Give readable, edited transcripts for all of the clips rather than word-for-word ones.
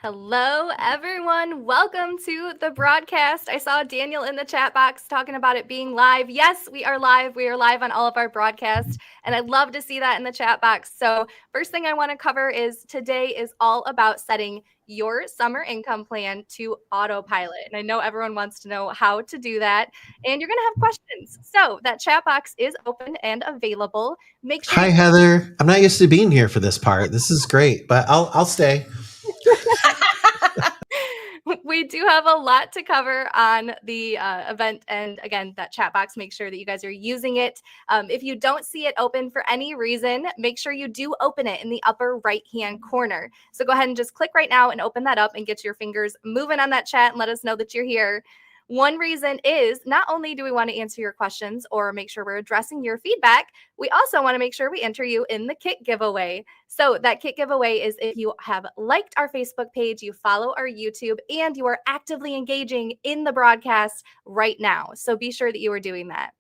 Hello, everyone. Welcome to the broadcast. I saw Daniel in the chat box talking about it being live. Yes, we are live. We are live on all of our broadcasts, and I'd love to see that in the chat box. So, first thing I want to cover is today is all about setting your summer income plan to autopilot. And I know everyone wants to know how to do that, and you're going to have questions. So, that chat box is open and available. Make sure Hi, you Heather. I'm not used to being here for this part. This is great, but I'll stay. we do have a lot to cover on the event. And again, that chat box, make sure that you guys are using it. If you don't see it open for any reason, make sure you do open it in the upper right-hand corner. So go ahead and just click right now and open that up and get your fingers moving on that chat and let us know that you're here. One reason is not only do we want to answer your questions or make sure we're addressing your feedback, we also want to make sure we enter you in the kit giveaway. So that kit giveaway is if you have liked our Facebook page, you follow our YouTube, and you are actively engaging in the broadcast right now. So be sure that you are doing that.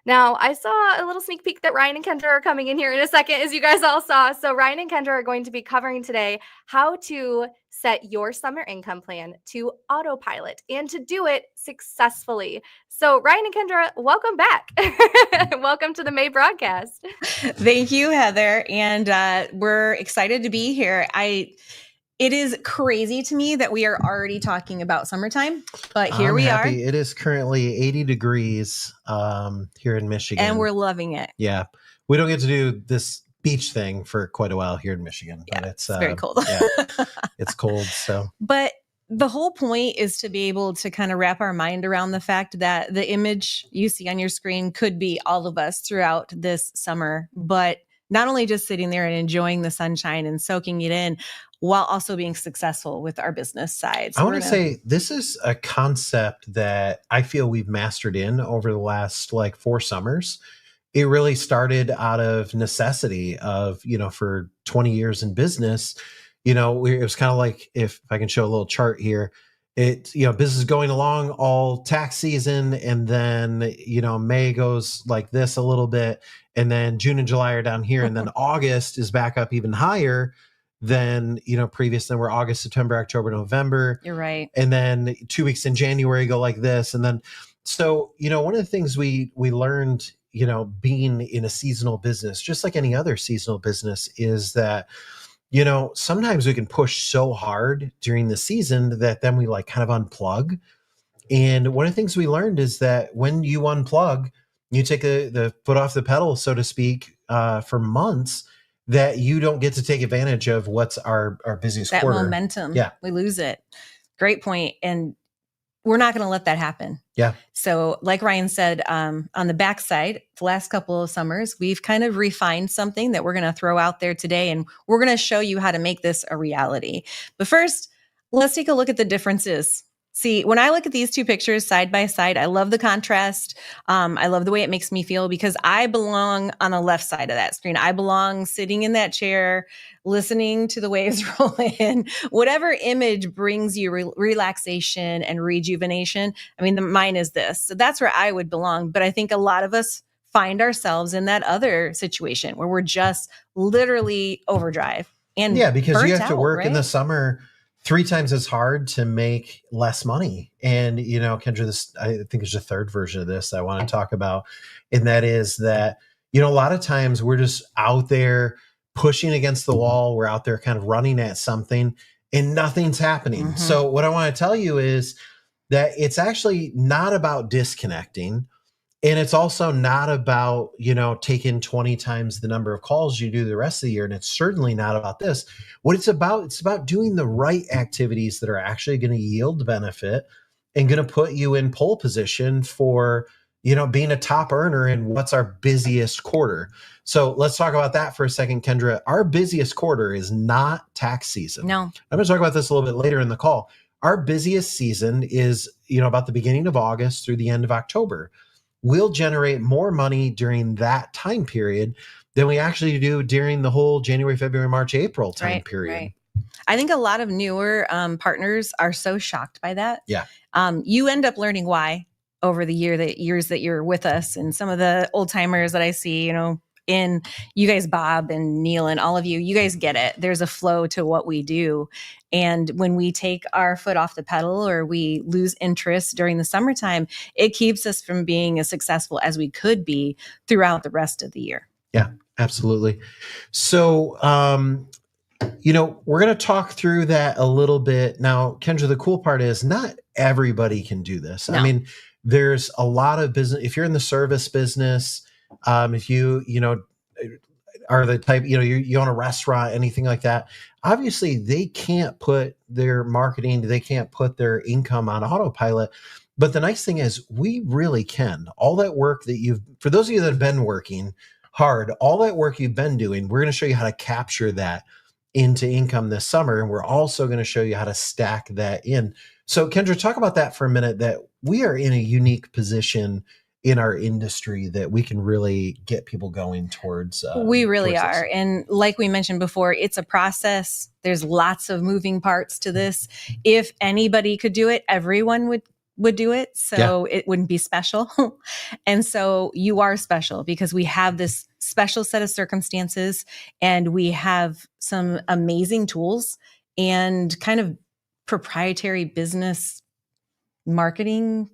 Now, I saw a little sneak peek that Ryan and Kendra are coming in here in a second, as you guys all saw. So Ryan and Kendra are going to be covering today how to set your summer income plan to autopilot and to do it successfully. So Ryan and Kendra, welcome back. Welcome to the May broadcast. Thank you, Heather. And we're excited to be here. It is crazy to me that we are already talking about summertime, but here we are. It is currently 80 degrees here in Michigan. And we're loving it. Yeah. We don't get to do this beach thing for quite a while here in Michigan, but it's very cold. Yeah, it's cold. So, but the whole point is to be able to kind of wrap our mind around the fact that the image you see on your screen could be all of us throughout this summer, but not only just sitting there and enjoying the sunshine and soaking it in, while also being successful with our business side. So I want to say this is a concept that I feel we've mastered in over the last 4 summers. It really started out of necessity of, for 20 years in business, it was kind of like, if I can show a little chart here, business is going along all tax season. And then, May goes like this a little bit. And then June and July are down here. And then August is back up even higher than, previous. Then we're August, September, October, November. You're right. And then 2 weeks in January go like this. And then, so, one of the things we learned, being in a seasonal business, just like any other seasonal business, is that, sometimes we can push so hard during the season that then we kind of unplug. And one of the things we learned is that when you unplug, you take the foot off the pedal, so to speak, for months, that you don't get to take advantage of what's our busiest that quarter. Momentum. Yeah. We lose it. Great point. And we're not going to let that happen. Yeah. So like Ryan said, on the backside, the last couple of summers, we've kind of refined something that we're going to throw out there today. And we're going to show you how to make this a reality. But first, let's take a look at the differences. See, when I look at these two pictures side by side, I love the contrast. I love the way it makes me feel because I belong on the left side of that screen. I belong sitting in that chair, listening to the waves roll in. Whatever image brings you relaxation and rejuvenation. I mean, mine is this. So that's where I would belong. But I think a lot of us find ourselves in that other situation where we're just literally overdrive. And yeah, because you have to out, work right? in the summer 3 times as hard to make less money. And, Kendra, I think there's a third version of this I want to talk about. And that is that, a lot of times we're just out there pushing against the wall. We're out there kind of running at something and nothing's happening. Mm-hmm. So what I want to tell you is that it's actually not about disconnecting. And it's also not about, taking 20 times the number of calls you do the rest of the year. And it's certainly not about this. What it's about doing the right activities that are actually going to yield benefit and going to put you in pole position for, being a top earner in what's our busiest quarter. So let's talk about that for a second, Kendra. Our busiest quarter is not tax season. No. I'm going to talk about this a little bit later in the call. Our busiest season is, about the beginning of August through the end of October. We'll generate more money during that time period than we actually do during the whole January, February, March, April time period. Right. I think a lot of newer partners are so shocked by that. Yeah. You end up learning why over the years that you're with us. And some of the old timers that I see, in you guys, Bob and Neil and all of you guys get it. There's a flow to what we do. And when we take our foot off the pedal or we lose interest during the summertime, it keeps us from being as successful as we could be throughout the rest of the year. Yeah, absolutely. So, we're going to talk through that a little bit. Now, Kendra, the cool part is not everybody can do this. No. I mean, there's a lot of business. If you're in the service business, if you are the type, you own a restaurant, anything like that, obviously they can't put their marketing, they can't put their income on autopilot. But the nice thing is we really can. All that work that for those of you that have been working hard, all that work you've been doing, we're going to show you how to capture that into income this summer. And we're also going to show you how to stack that in. So Kendra, talk about that for a minute, that we are in a unique position in our industry that we can really get people going towards. We really towards are. this. And like we mentioned before, it's a process. There's lots of moving parts to this. If anybody could do it, everyone would do it. So it wouldn't be special. And so you are special because we have this special set of circumstances and we have some amazing tools and kind of proprietary business marketing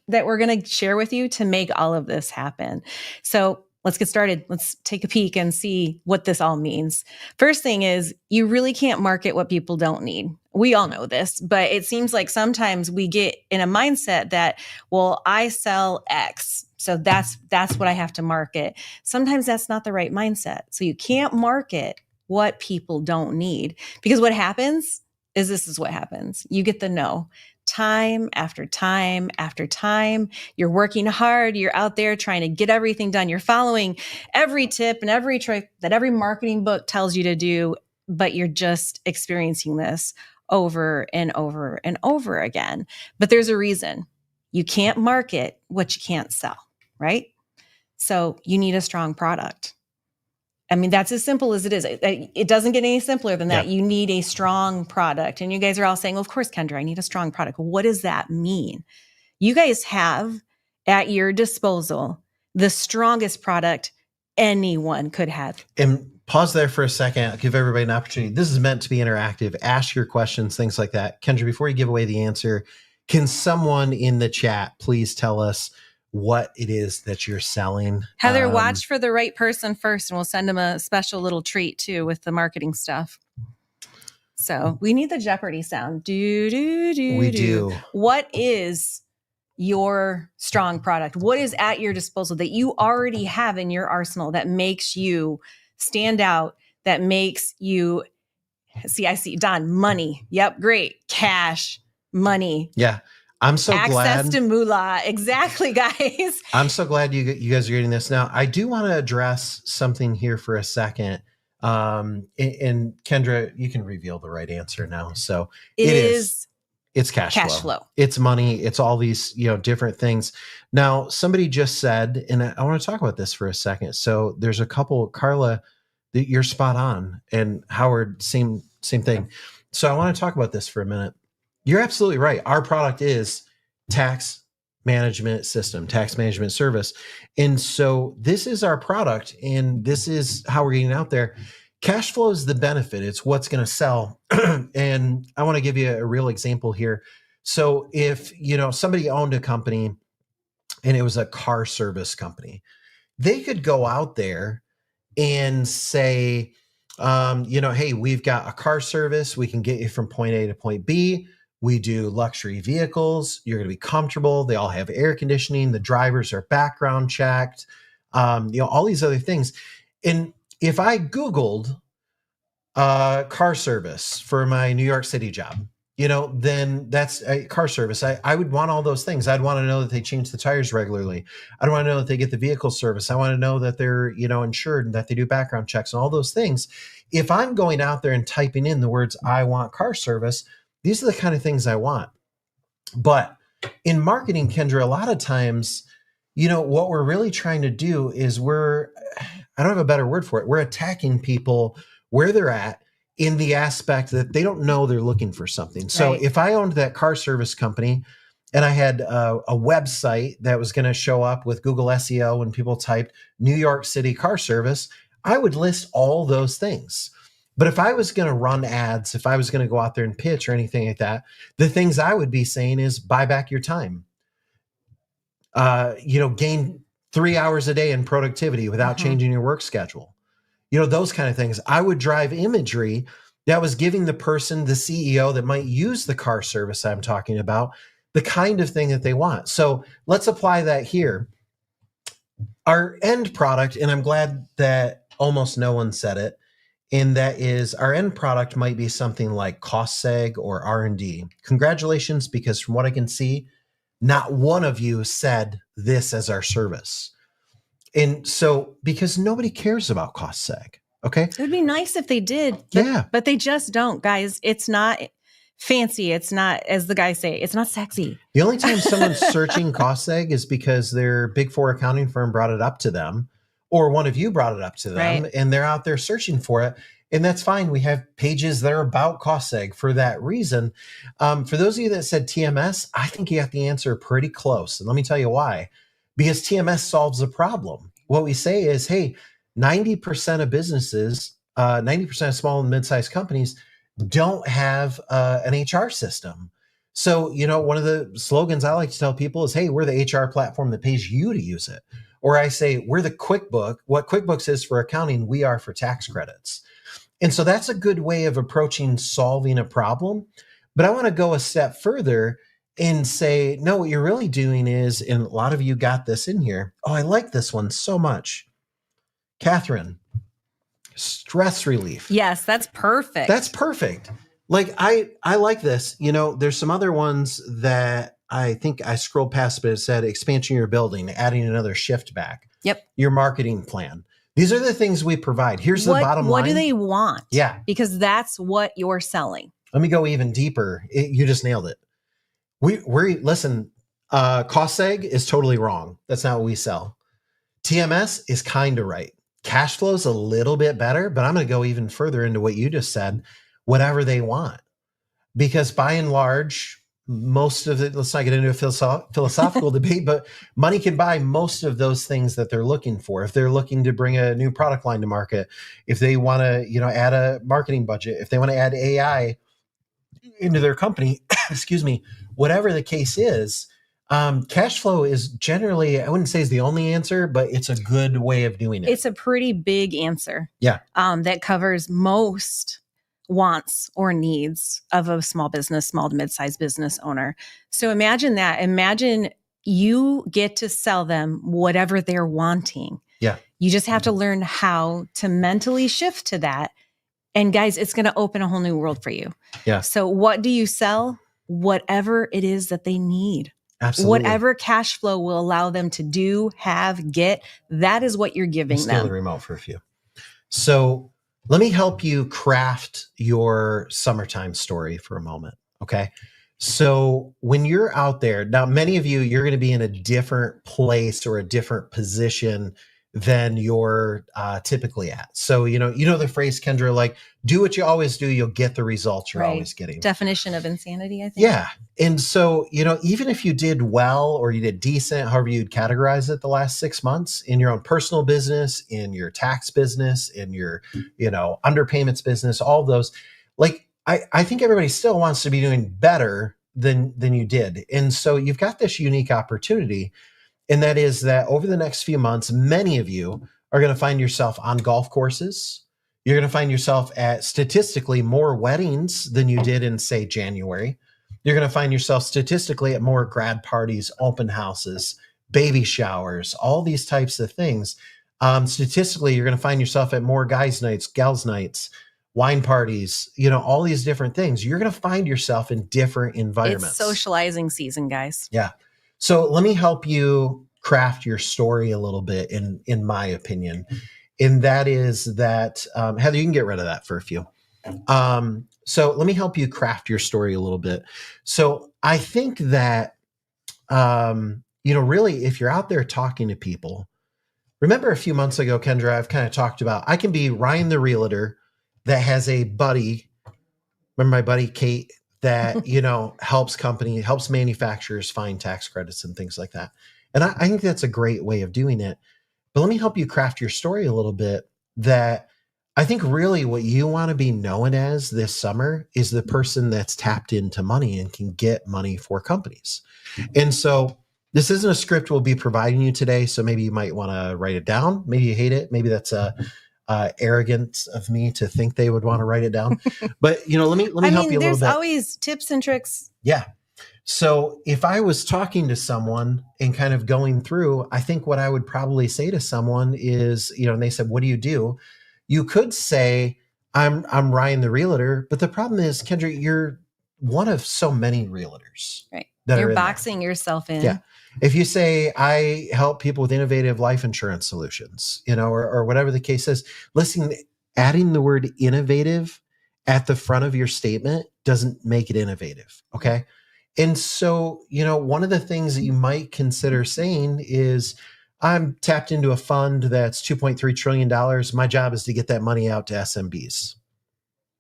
that we're going to share with you to make all of this happen. So let's get started. Let's take a peek and see what this all means. First thing is, you really can't market what people don't need. We all know this, but it seems like sometimes we get in a mindset that, well, I sell X, so that's what I have to market. Sometimes that's not the right mindset. So you can't market what people don't need, because what happens is this is what happens. You get the no. Time after time after time, you're working hard. You're out there trying to get everything done. You're following every tip and every trick that every marketing book tells you to do, but you're just experiencing this over and over and over again. But there's a reason. You can't market what you can't sell, right? So you need a strong product. I mean, that's as simple as it is. It doesn't get any simpler than that. You need a strong product. And you guys are all saying, well, of course, Kendra, I need a strong product. What does that mean? You guys have at your disposal the strongest product anyone could have. And pause there for a second. I'll give everybody an opportunity. This is meant to be interactive. Ask your questions, things like that. Kendra, before you give away the answer, can someone in the chat please tell us what it is that you're selling? Heather, watch for the right person first, and we'll send them a special little treat too with the marketing stuff. So we need the Jeopardy sound. We do. What is your strong product? What is at your disposal that you already have in your arsenal that makes you stand out, that makes you, I see, Don, money. Yep, great. Cash, money. Yeah. I'm so glad. Access to moolah. Exactly, guys. I'm so glad you guys are getting this. Now, I do want to address something here for a second. And Kendra, you can reveal the right answer now. So it's cash flow. It's money. It's all these, different things. Now, somebody just said, and I want to talk about this for a second. So there's a couple, Carla, that you're spot on, and Howard, same thing. So I want to talk about this for a minute. You're absolutely right. Our product is tax management system, tax management service. And so this is our product, and this is how we're getting out there. Cash flow is the benefit. It's what's going to sell. And I want to give you a real example here. So if, somebody owned a company and it was a car service company, they could go out there and say, hey, we've got a car service. We can get you from point A to point B. We do luxury vehicles. You're going to be comfortable. They all have air conditioning. The drivers are background checked, all these other things. And if I Googled car service for my New York City job, then that's a car service. I would want all those things. I'd want to know that they change the tires regularly. I'd want to know that they get the vehicle service. I want to know that they're, insured and that they do background checks and all those things. If I'm going out there and typing in the words, I want car service, these are the kind of things I want. But in marketing, Kendra, a lot of times, what we're really trying to do is I don't have a better word for it. We're attacking people where they're at in the aspect that they don't know they're looking for something. So if I owned that car service company and I had a website that was going to show up with Google SEO when people typed New York City car service, I would list all those things. But if I was going to run ads, if I was going to go out there and pitch or anything like that, the things I would be saying is buy back your time. Gain 3 hours a day in productivity without changing your work schedule. Those kind of things. I would drive imagery that was giving the person, the CEO that might use the car service I'm talking about, the kind of thing that they want. So let's apply that here. Our end product, and I'm glad that almost no one said it, and that is our end product might be something like cost seg or R&D. Congratulations, because from what I can see, not one of you said this as our service. And so, because nobody cares about cost seg, okay? It would be nice if they did, but they just don't, guys. It's not fancy. It's not, as the guys say, it's not sexy. The only time someone's searching cost seg is because their Big Four accounting firm brought it up to them, or one of you brought it up to them, and they're out there searching for it. And that's fine. We have pages that are about cost seg for that reason. For those of you that said TMS, I think you got the answer pretty close. And let me tell you why. Because TMS solves a problem. What we say is, hey, 90% of businesses, 90% of small and mid-sized companies don't have an HR system. So, one of the slogans I like to tell people is, hey, we're the HR platform that pays you to use it. Or I say, we're the QuickBook. What QuickBooks is for accounting, we are for tax credits. And so that's a good way of approaching solving a problem. But I want to go a step further and say, no, what you're really doing is, and a lot of you got this in here. Oh, I like this one so much. Catherine, stress relief. Yes, that's perfect. That's perfect. Like, I like this. There's some other ones that I think I scrolled past, but it said expansion of your building, adding another shift back. Yep. Your marketing plan. These are the things we provide. Here's the bottom line. What do they want? Yeah. Because that's what you're selling. Let me go even deeper. You just nailed it. Listen, cost seg is totally wrong. That's not what we sell. TMS is kind of right. Cash flow is a little bit better, but I'm going to go even further into what you just said, whatever they want. Because by and large, most of it, let's not get into a philosophical debate, but money can buy most of those things that they're looking for. If they're looking to bring a new product line to market, if they want to, add a marketing budget, if they want to add AI into their company, excuse me, whatever the case is, cash flow is generally, I wouldn't say is the only answer, but it's a good way of doing it. It's a pretty big answer. Yeah. That covers most wants or needs of a small to mid-sized business owner. So imagine that. Imagine you get to sell them whatever they're wanting. Yeah. You just have to learn how to mentally shift to that. And guys, it's going to open a whole new world for you. Yeah. So what do you sell? Whatever it is that they need. Absolutely. Whatever cash flow will allow them to do, have, get, that is what you're giving Steal them. the remote for a few. So let me help you craft your summertime story for a moment. Okay. So when you're out there, now many of you, you're going to be in a different place or a different position than you're typically at. So, the phrase, Kendra, like, do what you always do, you'll get the results you're always getting. Definition of insanity, I think. Yeah. And so, even if you did well or you did decent, however you'd categorize it the last 6 months in your own personal business, in your tax business, in your, underpayments business, all those, like, I think everybody still wants to be doing better than you did. And so you've got this unique opportunity. And that is that over the next few months, many of you are going to find yourself on golf courses. You're going to find yourself at statistically more weddings than you did in, say, January. You're going to find yourself statistically at more grad parties, open houses, baby showers, all these types of things. Statistically, you're going to find yourself at more guys' nights, gals' nights, wine parties, all these different things. You're going to find yourself in different environments. It's socializing season, guys. Yeah. So let me help you craft your story a little bit, in my opinion. And that is that, Heather, you can get rid of that for a few. So let me help you craft your story a little bit. So I think that, really, if you're out there talking to people, remember a few months ago, Kendra, I've kind of talked about, I can be Ryan the realtor that has a buddy. Remember my buddy Kate that, helps manufacturers find tax credits and things like that. And I think that's a great way of doing it. But let me help you craft your story a little bit. That I think really what you want to be known as this summer is the person that's tapped into money and can get money for companies. And so this isn't a script we'll be providing you today. So maybe you might want to write it down. Maybe you hate it. Maybe that's arrogant of me to think they would want to write it down. But let me help you a little bit. There's always tips and tricks. Yeah. So if I was talking to someone and kind of going through, I think what I would probably say to someone is, and they said, "What do you do?" You could say, I'm Ryan the realtor, but the problem is, Kendra, you're one of so many realtors. Right. That You're are boxing yourself in. Yeah. If you say, I help people with innovative life insurance solutions, or whatever the case is, listen, adding the word innovative at the front of your statement doesn't make it innovative. Okay. And so, one of the things that you might consider saying is, I'm tapped into a fund that's $2.3 trillion. My job is to get that money out to SMBs.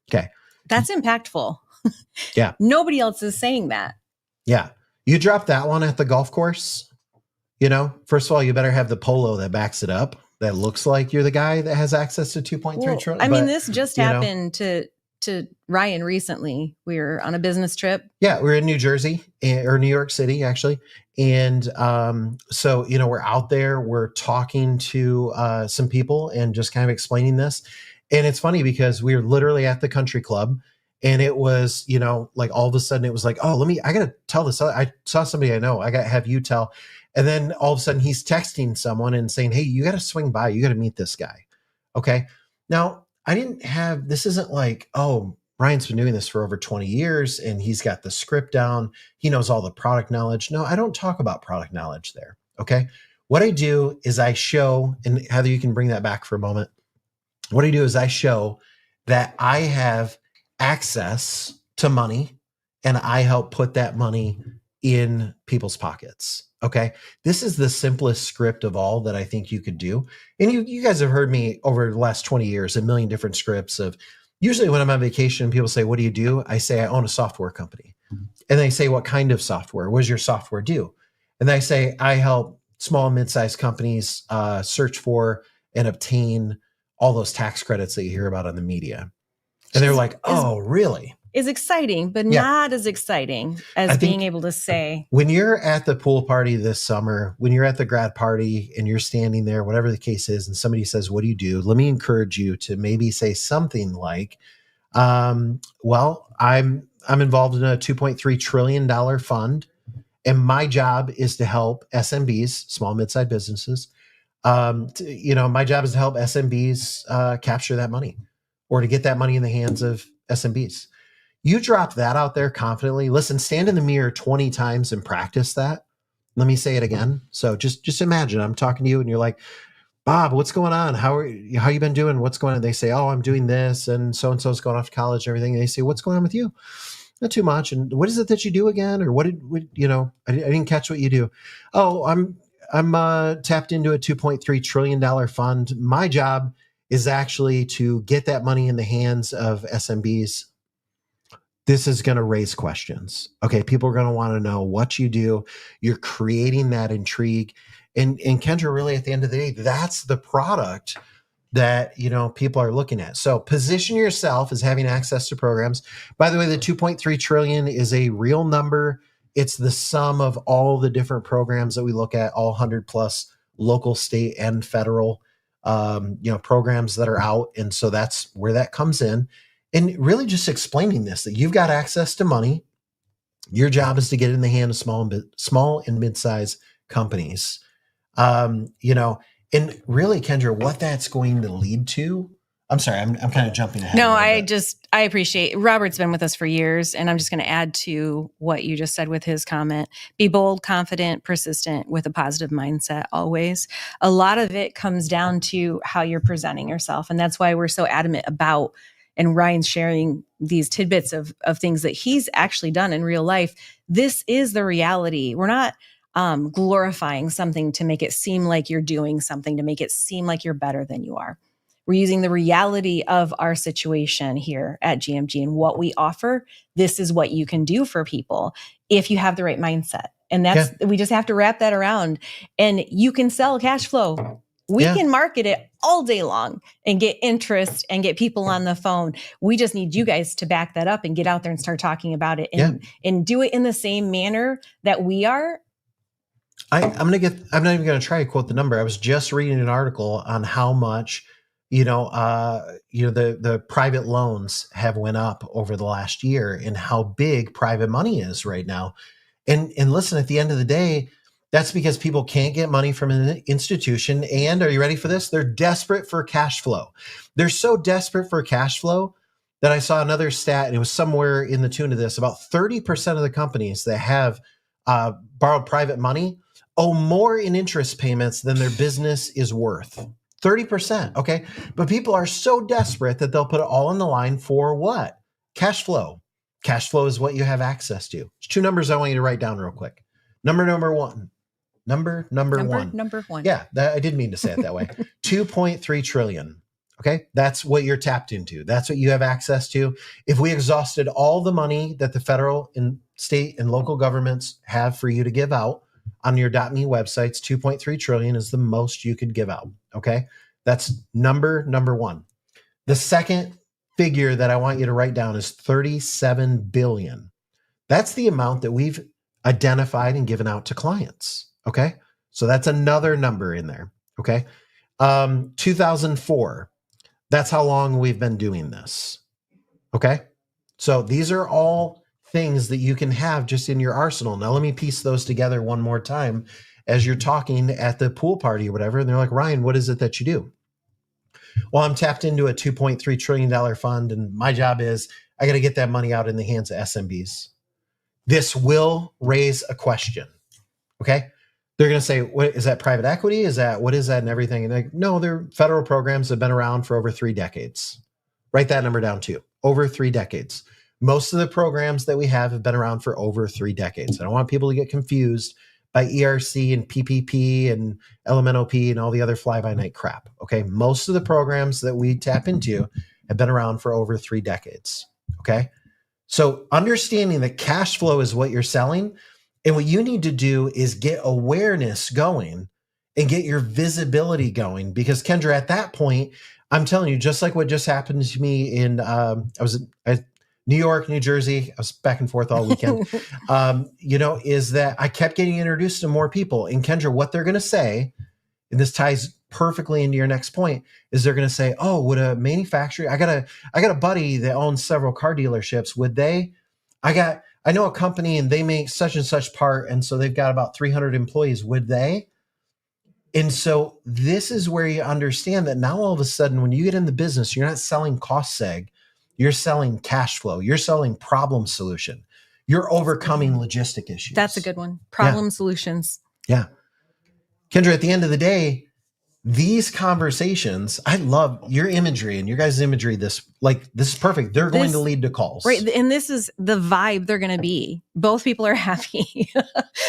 Okay. That's impactful. Yeah. Nobody else is saying that. Yeah. You drop that one at the golf course, first of all, you better have the polo that backs it up. That looks like you're the guy that has access to 2.3 trillion. I mean, this just happened to Ryan recently. We were on a business trip. Yeah, we're in New Jersey or New York City, actually. And so, we're out there, we're talking to some people and just kind of explaining this. And it's funny because we were literally at the country club and it was, like all of a sudden it was like, oh, I got to tell this. I saw somebody I know, I got to have you tell. And then all of a sudden he's texting someone and saying, hey, you got to swing by, you got to meet this guy. Okay. Now, this isn't like, oh, Ryan's been doing this for over 20 years and he's got the script down. He knows all the product knowledge. No, I don't talk about product knowledge there. Okay. What I do is I show, and Heather, you can bring that back for a moment. What I do is I show that I have access to money and I help put that money in people's pockets. Okay. This is the simplest script of all that I think you could do. And you guys have heard me over the last 20 years, a million different scripts of usually when I'm on vacation, people say, what do you do? I say, I own a software company. And they say, what kind of software? What does your software do? And I say, I help small and mid-sized companies search for and obtain all those tax credits that you hear about on the media. And they're like, oh, really? Is exciting, but not as exciting as being able to say. When you're at the pool party this summer, when you're at the grad party and you're standing there, whatever the case is, and somebody says, what do you do? Let me encourage you to maybe say something like, well, I'm involved in a $2.3 trillion fund, and my job is to help SMBs, small, mid-sized businesses. My job is to help SMBs capture that money or to get that money in the hands of SMBs. You drop that out there confidently. Listen, stand in the mirror 20 times and practice that. Let me say it again. So just imagine I'm talking to you and you're like, Bob, what's going on? How you been doing? What's going on? They say, oh, I'm doing this. And so-and-so's going off to college and everything. And they say, what's going on with you? Not too much. And what is it that you do again? Or I didn't catch what you do. Oh, I'm tapped into a $2.3 trillion fund. My job is actually to get that money in the hands of SMBs. This is going to raise questions. Okay. People are going to want to know what you do. You're creating that intrigue. And Kendra, really at the end of the day, that's the product that, people are looking at. So position yourself as having access to programs. By the way, the 2.3 trillion is a real number. It's the sum of all the different programs that we look at, all 100 plus local, state, and federal, programs that are out. And so that's where that comes in. And really just explaining this, that you've got access to money. Your job is to get it in the hand of small and mid-sized companies. And really, Kendra, what that's going to lead to. I'm sorry, I'm kind of jumping ahead. No, I appreciate Robert's been with us for years, and I'm just going to add to what you just said with his comment. Be bold, confident, persistent with a positive mindset always. A lot of it comes down to how you're presenting yourself. And that's why we're so adamant about, and Ryan's sharing these tidbits of things that he's actually done in real life. This is the reality. We're not glorifying something to make it seem like you're doing something, to make it seem like you're better than you are. We're using the reality of our situation here at GMG and what we offer. This is what you can do for people if you have the right mindset. And we just have to wrap that around. And you can sell cash flow. We can market it all day long and get interest and get people on the phone. We just need you guys to back that up and get out there and start talking about it and do it in the same manner that we are. I'm not even going to try to quote the number. I was just reading an article on how much, the private loans have went up over the last year and how big private money is right now. And listen, at the end of the day, that's because people can't get money from an institution. And are you ready for this? They're desperate for cash flow. They're so desperate for cash flow that I saw another stat, and it was somewhere in the tune of this. About 30% of the companies that have borrowed private money owe more in interest payments than their business is worth. 30%. Okay. But people are so desperate that they'll put it all on the line for what? Cash flow. Cash flow is what you have access to. There's two numbers I want you to write down real quick. Number one. Number one. Yeah, I didn't mean to say it that way. 2.3 trillion. Okay. That's what you're tapped into. That's what you have access to. If we exhausted all the money that the federal and state and local governments have for you to give out on your .me websites, 2.3 trillion is the most you could give out. Okay. That's number one. The second figure that I want you to write down is 37 billion. That's the amount that we've identified and given out to clients. Okay. So that's another number in there. Okay. 2004. That's how long we've been doing this. Okay. So these are all things that you can have just in your arsenal. Now let me piece those together one more time as you're talking at the pool party or whatever. And they're like, Ryan, what is it that you do? Well, I'm tapped into a $2.3 trillion fund. And my job is I got to get that money out in the hands of SMBs. This will raise a question. Okay. They're going to say, what is that, private equity? What is that and everything? And like, no, they're federal programs that have been around for over 3 decades. Write that number down too. Over 3 decades. Most of the programs that we have been around for over 3 decades. I don't want people to get confused by ERC and PPP and LMNOP and all the other fly-by-night crap. Okay. Most of the programs that we tap into have been around for over 3 decades. Okay. So understanding that cash flow is what you're selling, and what you need to do is get awareness going and get your visibility going. Because Kendra, at that point, I'm telling you, just like what just happened to me in, I was in New York, New Jersey, I was back and forth all weekend, is that I kept getting introduced to more people. And Kendra, what they're going to say, and this ties perfectly into your next point, is they're going to say, oh, would a manufacturer, I got a buddy that owns several car dealerships. Would they, I know a company and they make such and such part. And so they've got about 300 employees. Would they? And so this is where you understand that now all of a sudden, when you get in the business, you're not selling cost seg, you're selling cash flow, you're selling problem solution, you're overcoming logistic issues. That's a good one. Problem solutions. Yeah. Kendra, at the end of the day, these conversations, I love your imagery and your guys' imagery. This is perfect. They're going to lead to calls. Right. And this is the vibe they're going to be. Both people are happy.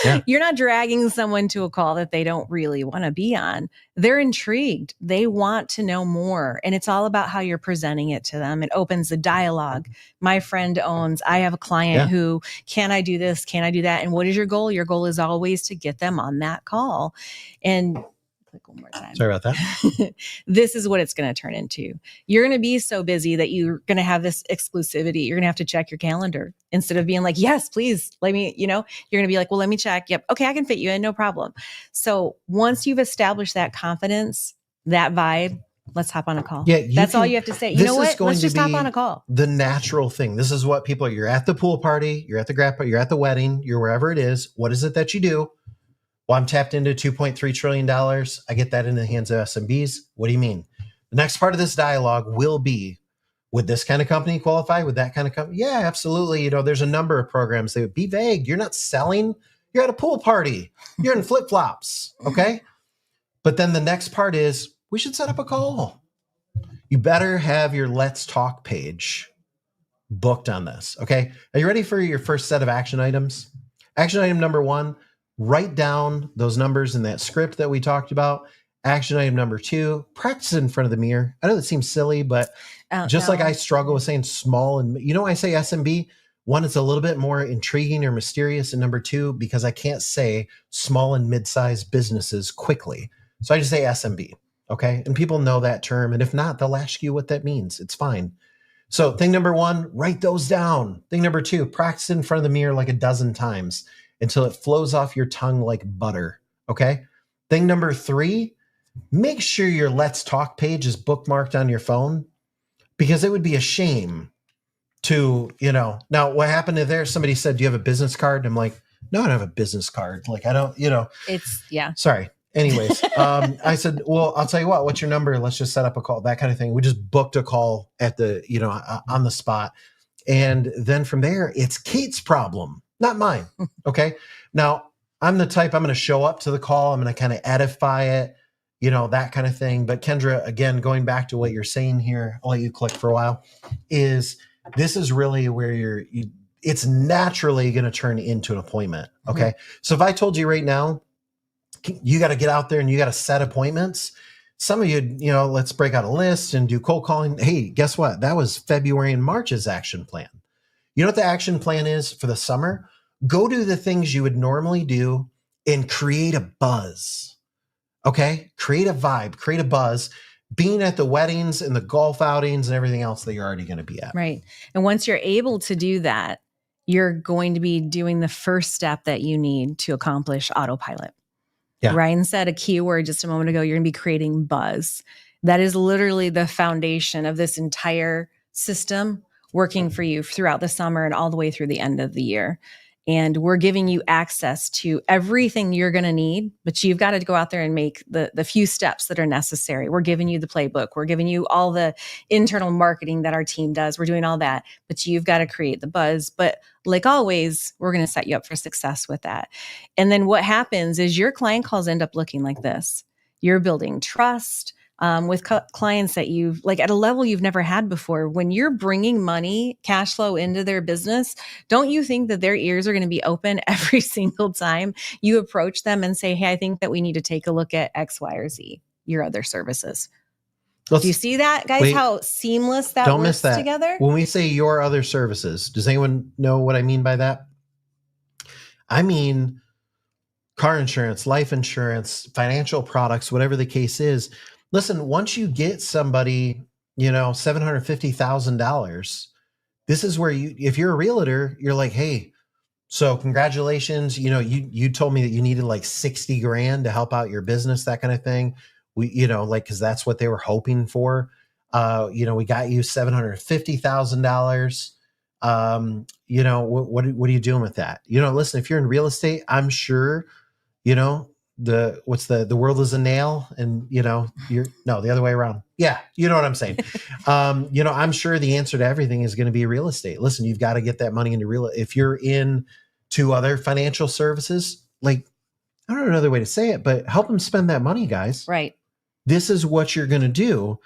Yeah. You're not dragging someone to a call that they don't really want to be on. They're intrigued. They want to know more. And it's all about how you're presenting it to them. It opens the dialogue. My friend I have a client who, can I do this? Can I do that? And what is your goal? Your goal is always to get them on that call. And one more time. Sorry about that. This is what it's going to turn into. You're going to be so busy that you're going to have this exclusivity. You're going to have to check your calendar instead of being like, yes, please let me, you're going to be like, well, let me check. Yep. Okay. I can fit you in. No problem. So once you've established that confidence, that vibe, let's hop on a call. Yeah. That's all you have to say. You know what? Let's just hop on a call. The natural thing. This is what people are. You're at the pool party, you're at the grad party, you're at the wedding, you're wherever it is. What is it that you do? Well, I'm tapped into $2.3 trillion. I get that in the hands of SMBs. What do you mean? The next part of this dialogue will be, would this kind of company qualify? Would that kind of company? Yeah, absolutely. There's a number of programs that would be vague. You're not selling. You're at a pool party. You're in flip-flops. Okay. But then the next part is, we should set up a call. You better have your Let's Talk page booked on this. Okay. Are you ready for your first set of action items? Action item number 1, write down those numbers in that script that we talked about. Action item number 2, practice in front of the mirror. I know that seems silly, but just like I struggle with saying small and, I say SMB, one, it's a little bit more intriguing or mysterious. And number 2, because I can't say small and mid-sized businesses quickly. So I just say SMB. Okay. And people know that term. And if not, they'll ask you what that means. It's fine. So thing number 1, write those down. Thing number 2, practice in front of the mirror like a dozen times until it flows off your tongue like butter. Okay. Thing number 3, make sure your Let's Talk page is bookmarked on your phone, because it would be a shame to, now what happened to there? Somebody said, do you have a business card? I'm like, no, I don't have a business card. Like, I don't, It's, yeah. Sorry. Anyways, I said, well, I'll tell you what, what's your number? Let's just set up a call, that kind of thing. We just booked a call at the, on the spot. And then from there, it's Kate's problem, not mine. Okay. Now I'm the type, I'm going to show up to the call. I'm going to kind of edify it, that kind of thing. But Kendra, again, going back to what you're saying here, I'll let you click for a while, is this is really where it's naturally going to turn into an appointment. Okay. Mm-hmm. So if I told you right now, you got to get out there and you got to set appointments. Some of you, let's break out a list and do cold calling. Hey, guess what? That was February and March's action plan. You know what the action plan is for the summer? Go do the things you would normally do and create a buzz. Okay. Create a vibe, create a buzz, being at the weddings and the golf outings and everything else that you're already going to be at. Right. And once you're able to do that, you're going to be doing the first step that you need to accomplish autopilot. Yeah. Ryan said a keyword just a moment ago, you're going to be creating buzz. That is literally the foundation of this entire system working for you throughout the summer and all the way through the end of the year. And we're giving you access to everything you're going to need, but you've got to go out there and make the few steps that are necessary. We're giving you the playbook. We're giving you all the internal marketing that our team does. We're doing all that, but you've got to create the buzz. But like always, we're going to set you up for success with that. And then what happens is your client calls end up looking like this. You're building trust with clients that you've like at a level you've never had before. When you're bringing money, cash flow into their business, don't you think that their ears are going to be open every single time you approach them and say, hey, I think that we need to take a look at X, Y, or Z, your other services. Do you see that, guys? How seamless that don't works miss that. Together? When we say your other services, does anyone know what I mean by that? I mean car insurance, life insurance, financial products, whatever the case is. Listen, once you get somebody, $750,000, this is where if you're a realtor, you're like, hey, so congratulations. You told me that you needed like 60 grand to help out your business, that kind of thing. We, cause that's what they were hoping for. We got you $750,000. What are you doing with that? Listen, if you're in real estate, I'm sure, the world is a nail and the other way around. Yeah. You know what I'm saying? I'm sure the answer to everything is going to be real estate. Listen, you've got to get that money into if you're in to other financial services, like, I don't know another way to say it, but help them spend that money, guys. Right. This is what you're going to do.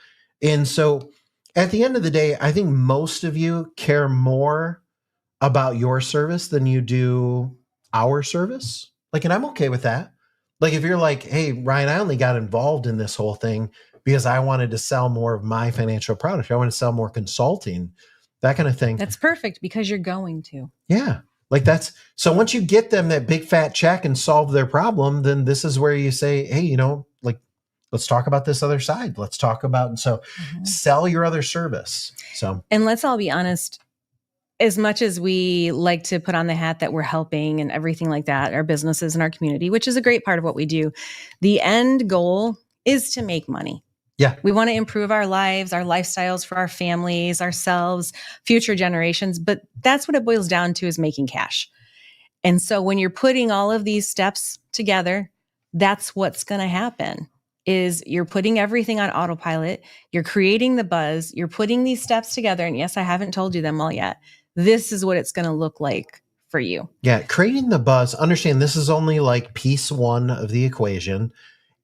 And so at the end of the day, I think most of you care more about your service than you do our service. Like, and I'm okay with that. Like, if you're like, hey, Ryan, I only got involved in this whole thing because I wanted to sell more of my financial product. I want to sell more consulting, that kind of thing. That's perfect because you're going to. Yeah. Like so once you get them that big fat check and solve their problem, then this is where you say, hey, let's talk about this other side. Let's talk about, sell your other service. So, and let's all be honest, as much as we like to put on the hat that we're helping and everything like that, our businesses and our community, which is a great part of what we do, the end goal is to make money. Yeah. We want to improve our lives, our lifestyles for our families, ourselves, future generations. But that's what it boils down to, is making cash. And so when you're putting all of these steps together, that's what's going to happen. Is you're putting everything on autopilot, you're creating the buzz, you're putting these steps together. And yes, I haven't told you them all yet. This is what it's going to look like for you. Yeah. Creating the buzz. Understand this is only like piece one of the equation.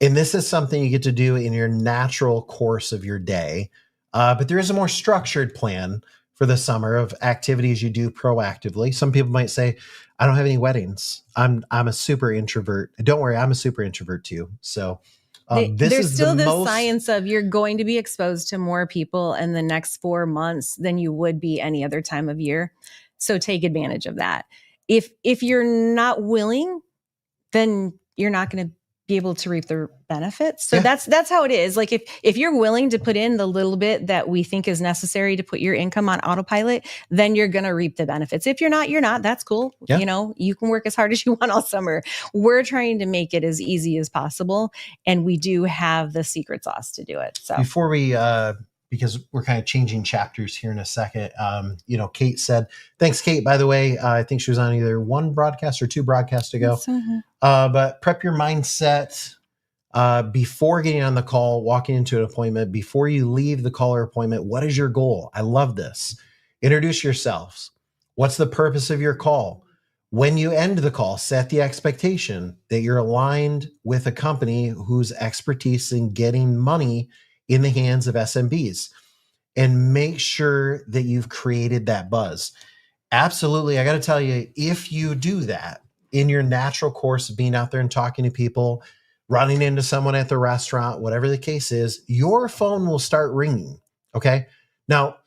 And this is something you get to do in your natural course of your day. But there is a more structured plan for the summer of activities you do proactively. Some people might say, I don't have any weddings. I'm a super introvert. Don't worry, I'm a super introvert too. So There's still this science of you're going to be exposed to more people in the next 4 months than you would be any other time of year. So take advantage of that. If you're not willing, then you're not going to be able to reap the benefits. So that's how it is. Like if you're willing to put in the little bit that we think is necessary to put your income on autopilot, then you're going to reap the benefits. If you're not, you're not. That's cool. Yeah. You know, you can work as hard as you want all summer. We're trying to make it as easy as possible. And we do have the secret sauce to do it. So before we, because we're kind of changing chapters here in a second. Kate said, thanks, Kate, by the way. I think she was on either one broadcast or two broadcasts ago. But prep your mindset before getting on the call, walking into an appointment, before you leave the call or appointment. What is your goal? I love this. Introduce yourselves. What's the purpose of your call? When you end the call, set the expectation that you're aligned with a company whose expertise in getting money in the hands of SMBs, and make sure that you've created that buzz. Absolutely. I got to tell you, if you do that in your natural course of being out there and talking to people, running into someone at the restaurant, whatever the case is, your phone will start ringing. Okay. Now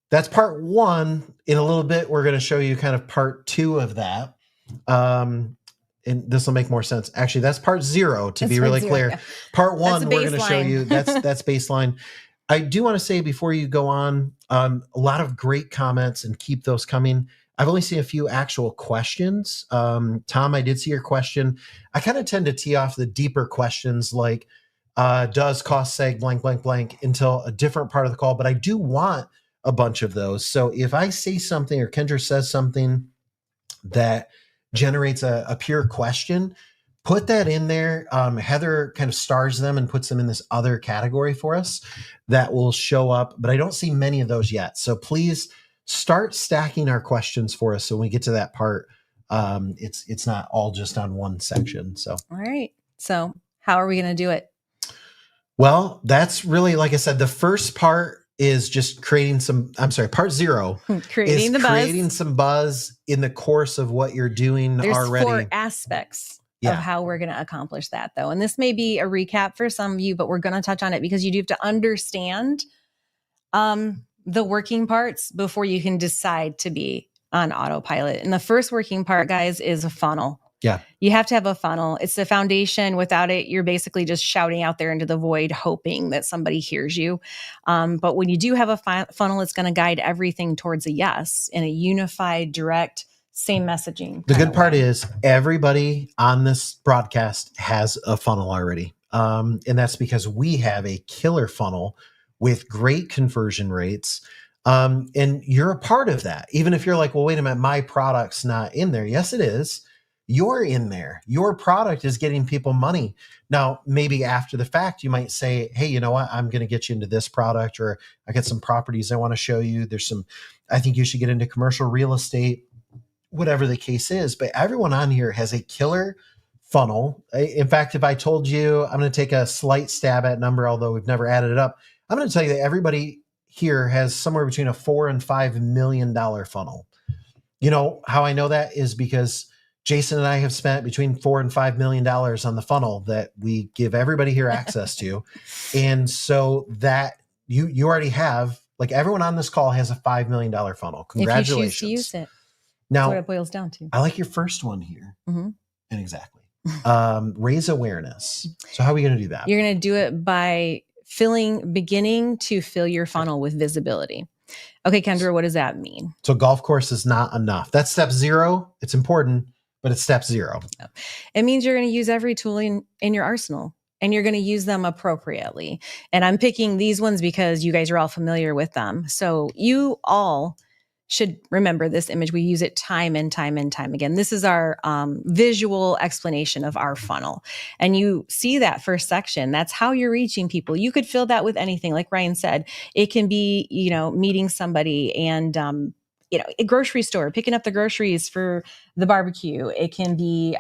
that's part one. In a little bit, we're going to show you kind of part two of that. And this will make more sense. Actually, that's part zero, to be really clear. Yeah. Part one, we're going to show you that's baseline. I do want to say before you go on, a lot of great comments, and keep those coming. I've only seen a few actual questions. Tom, I did see your question. I kind of tend to tee off the deeper questions like, does cost seg blank, blank, blank until a different part of the call. But I do want a bunch of those. So if I say something or Kendra says something that generates a pure question, put that in there. Heather kind of stars them and puts them in this other category for us that will show up, but I don't see many of those yet. So please start stacking our questions for us. So when we get to that part, it's not all just on one section. So, all right. So how are we going to do it? Well, that's really, like I said, the first part is just part zero creating some buzz in the course of what you're doing. There's already 4 aspects of how we're going to accomplish that, though. And this may be a recap for some of you, but we're going to touch on it because you do have to understand the working parts before you can decide to be on autopilot. And the first working part, guys, is a funnel. Yeah. You have to have a funnel. It's the foundation. Without it, you're basically just shouting out there into the void, hoping that somebody hears you. But when you do have a funnel, it's going to guide everything towards a yes in a unified, direct, same messaging. The good part is everybody on this broadcast has a funnel already. And that's because we have a killer funnel with great conversion rates. And you're a part of that. Even if you're like, well, wait a minute, my product's not in there. Yes, it is. You're in there. Your product is getting people money. Now, maybe after the fact, you might say, hey, you know what? I'm going to get you into this product, or I got some properties I want to show you. I think you should get into commercial real estate, whatever the case is. But everyone on here has a killer funnel. In fact, if I told you, I'm going to take a slight stab at number, although we've never added it up. I'm going to tell you that everybody here has somewhere between a $4 and $5 million funnel. You know how I know that is because Jason and I have spent between $4 and $5 million on the funnel that we give everybody here access to. And so that you already have, like, everyone on this call has a $5 million funnel. Congratulations. If you choose to use it. Now, that's what it boils down to. I like your first one here. Mm-hmm. And exactly. Raise awareness. So how are we going to do that? You're going to do it by beginning to fill your funnel with visibility. Okay, Kendra, what does that mean? So golf course is not enough. That's step 0. It's important, but it's step 0. It means you're going to use every tool in your arsenal, and you're going to use them appropriately. And I'm picking these ones because you guys are all familiar with them. So you all should remember this image. We use it time and time and time again. This is our visual explanation of our funnel. And you see that first section. That's how you're reaching people. You could fill that with anything. Like Ryan said, it can be, meeting somebody and, a grocery store, picking up the groceries for the barbecue. It can be,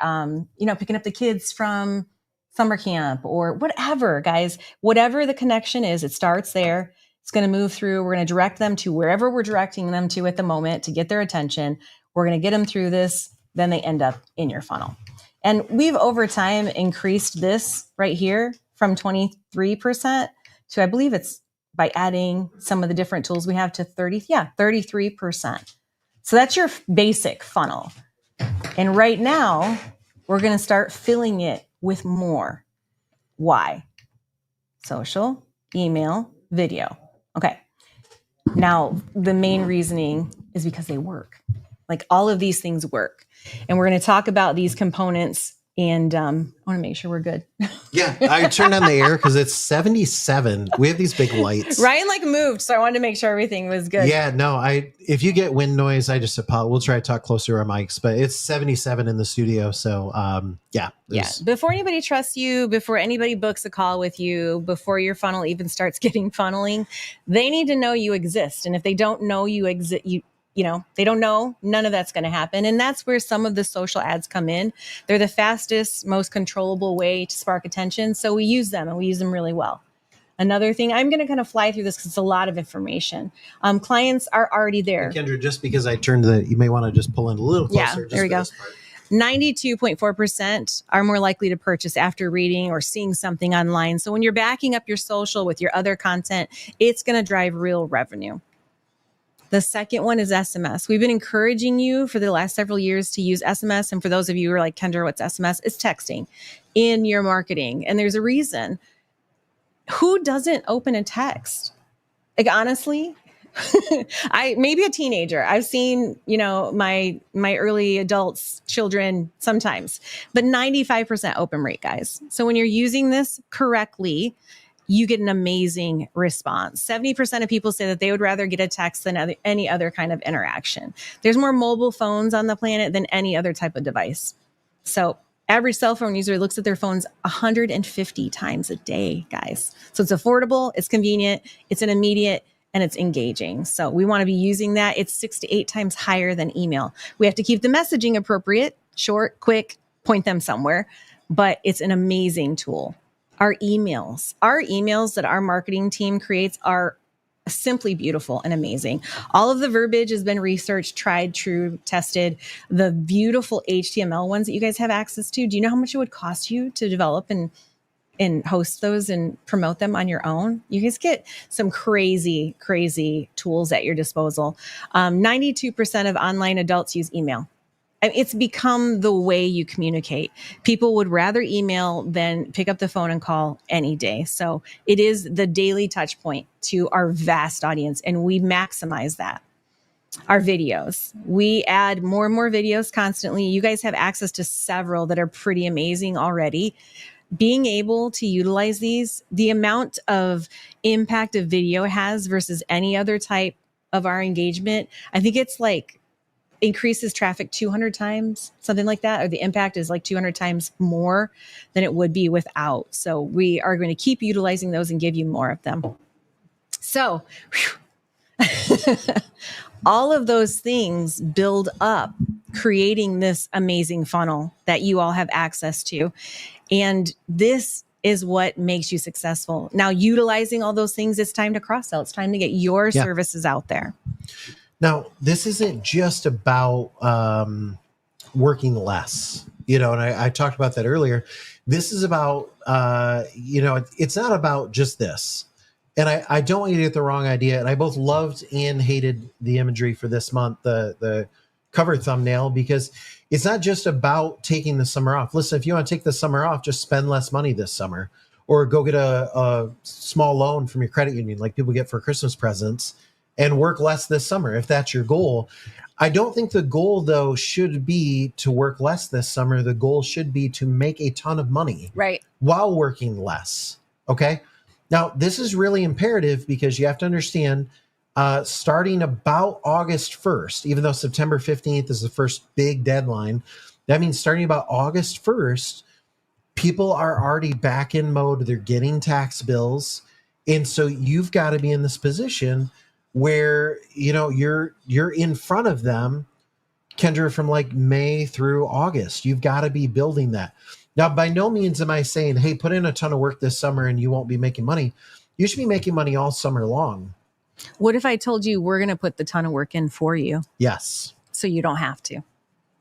picking up the kids from summer camp or whatever, guys. Whatever the connection is, it starts there. It's going to move through. We're going to direct them to wherever we're directing them to at the moment to get their attention. We're going to get them through this. Then they end up in your funnel. And we've over time increased this right here from 23% to, I believe it's by adding some of the different tools we have to 33%. So that's your basic funnel. And right now, we're going to start filling it with more. Why? Social, email, video. Okay. Now, the main reasoning is because they work. Like all of these things work. And we're going to talk about these components. And I want to make sure we're good. Yeah, I turned on the air because it's 77. We have these big lights. Ryan moved, so I wanted to make sure everything was good. Yeah, no, if you get wind noise, I just apologize. We'll try to talk closer to our mics, but it's 77 in the studio. So yeah. Before anybody trusts you, before anybody books a call with you, before your funnel even starts getting funneling, they need to know you exist. And if they don't know you exist, they don't know, none of that's going to happen. And that's where some of the social ads come in. They're the fastest, most controllable way to spark attention. So we use them and we use them really well. Another thing, I'm going to kind of fly through this because it's a lot of information. Clients are already there. And Kendra, just because I turned you may want to just pull in a little closer. Yeah, there we go. 92.4% are more likely to purchase after reading or seeing something online. So when you're backing up your social with your other content, it's going to drive real revenue. The second one is SMS. We've been encouraging you for the last several years to use SMS. And for those of you who are like, Kendra, what's SMS? It's texting in your marketing. And there's a reason. Who doesn't open a text? Like, honestly, maybe a teenager. I've seen, my early adults, children sometimes, but 95% open rate, guys. So when you're using this correctly, you get an amazing response. 70% of people say that they would rather get a text than any other kind of interaction. There's more mobile phones on the planet than any other type of device. So average cell phone user looks at their phones 150 times a day, guys. So it's affordable, it's convenient, it's an immediate, and it's engaging. So we want to be using that. It's 6 to 8 times higher than email. We have to keep the messaging appropriate, short, quick, point them somewhere, but it's an amazing tool. Our emails that our marketing team creates are simply beautiful and amazing. All of the verbiage has been researched, tried, true, tested. The beautiful HTML ones that you guys have access to. Do you know how much it would cost you to develop and host those and promote them on your own? You guys get some crazy, crazy tools at your disposal. 92% of online adults use email. It's become the way you communicate. People would rather email than pick up the phone and call any day. So it is the daily touch point to our vast audience, and we maximize that. Our videos. We add more and more videos constantly. You guys have access to several that are pretty amazing already. Being able to utilize these, the amount of impact a video has versus any other type of our engagement, I think it's like increases traffic 200 times, something like that, or the impact is like 200 times more than it would be without. So we are going to keep utilizing those and give you more of them. So all of those things build up, creating this amazing funnel that you all have access to. And this is what makes you successful. Now, utilizing all those things, it's time to cross-sell. It's time to get your services out there. Now, this isn't just about working less, and I talked about that earlier. This is about, it's not about just this. And I don't want you to get the wrong idea. And I both loved and hated the imagery for this month, the cover thumbnail, because it's not just about taking the summer off. Listen, if you want to take the summer off, just spend less money this summer, or go get a small loan from your credit union like people get for Christmas presents, and work less this summer if that's your goal. I don't think the goal, though, should be to work less this summer. The goal should be to make a ton of money while working less. Okay. Now, this is really imperative because you have to understand, starting about August 1st, even though September 15th is the first big deadline, that means starting about August 1st, people are already back in mode. They're getting tax bills. And so you've got to be in this position where, you're in front of them, Kendra, from like May through August. You've got to be building that. Now, by no means am I saying, hey, put in a ton of work this summer and you won't be making money. You should be making money all summer long. What if I told you we're going to put the ton of work in for you? Yes. So you don't have to.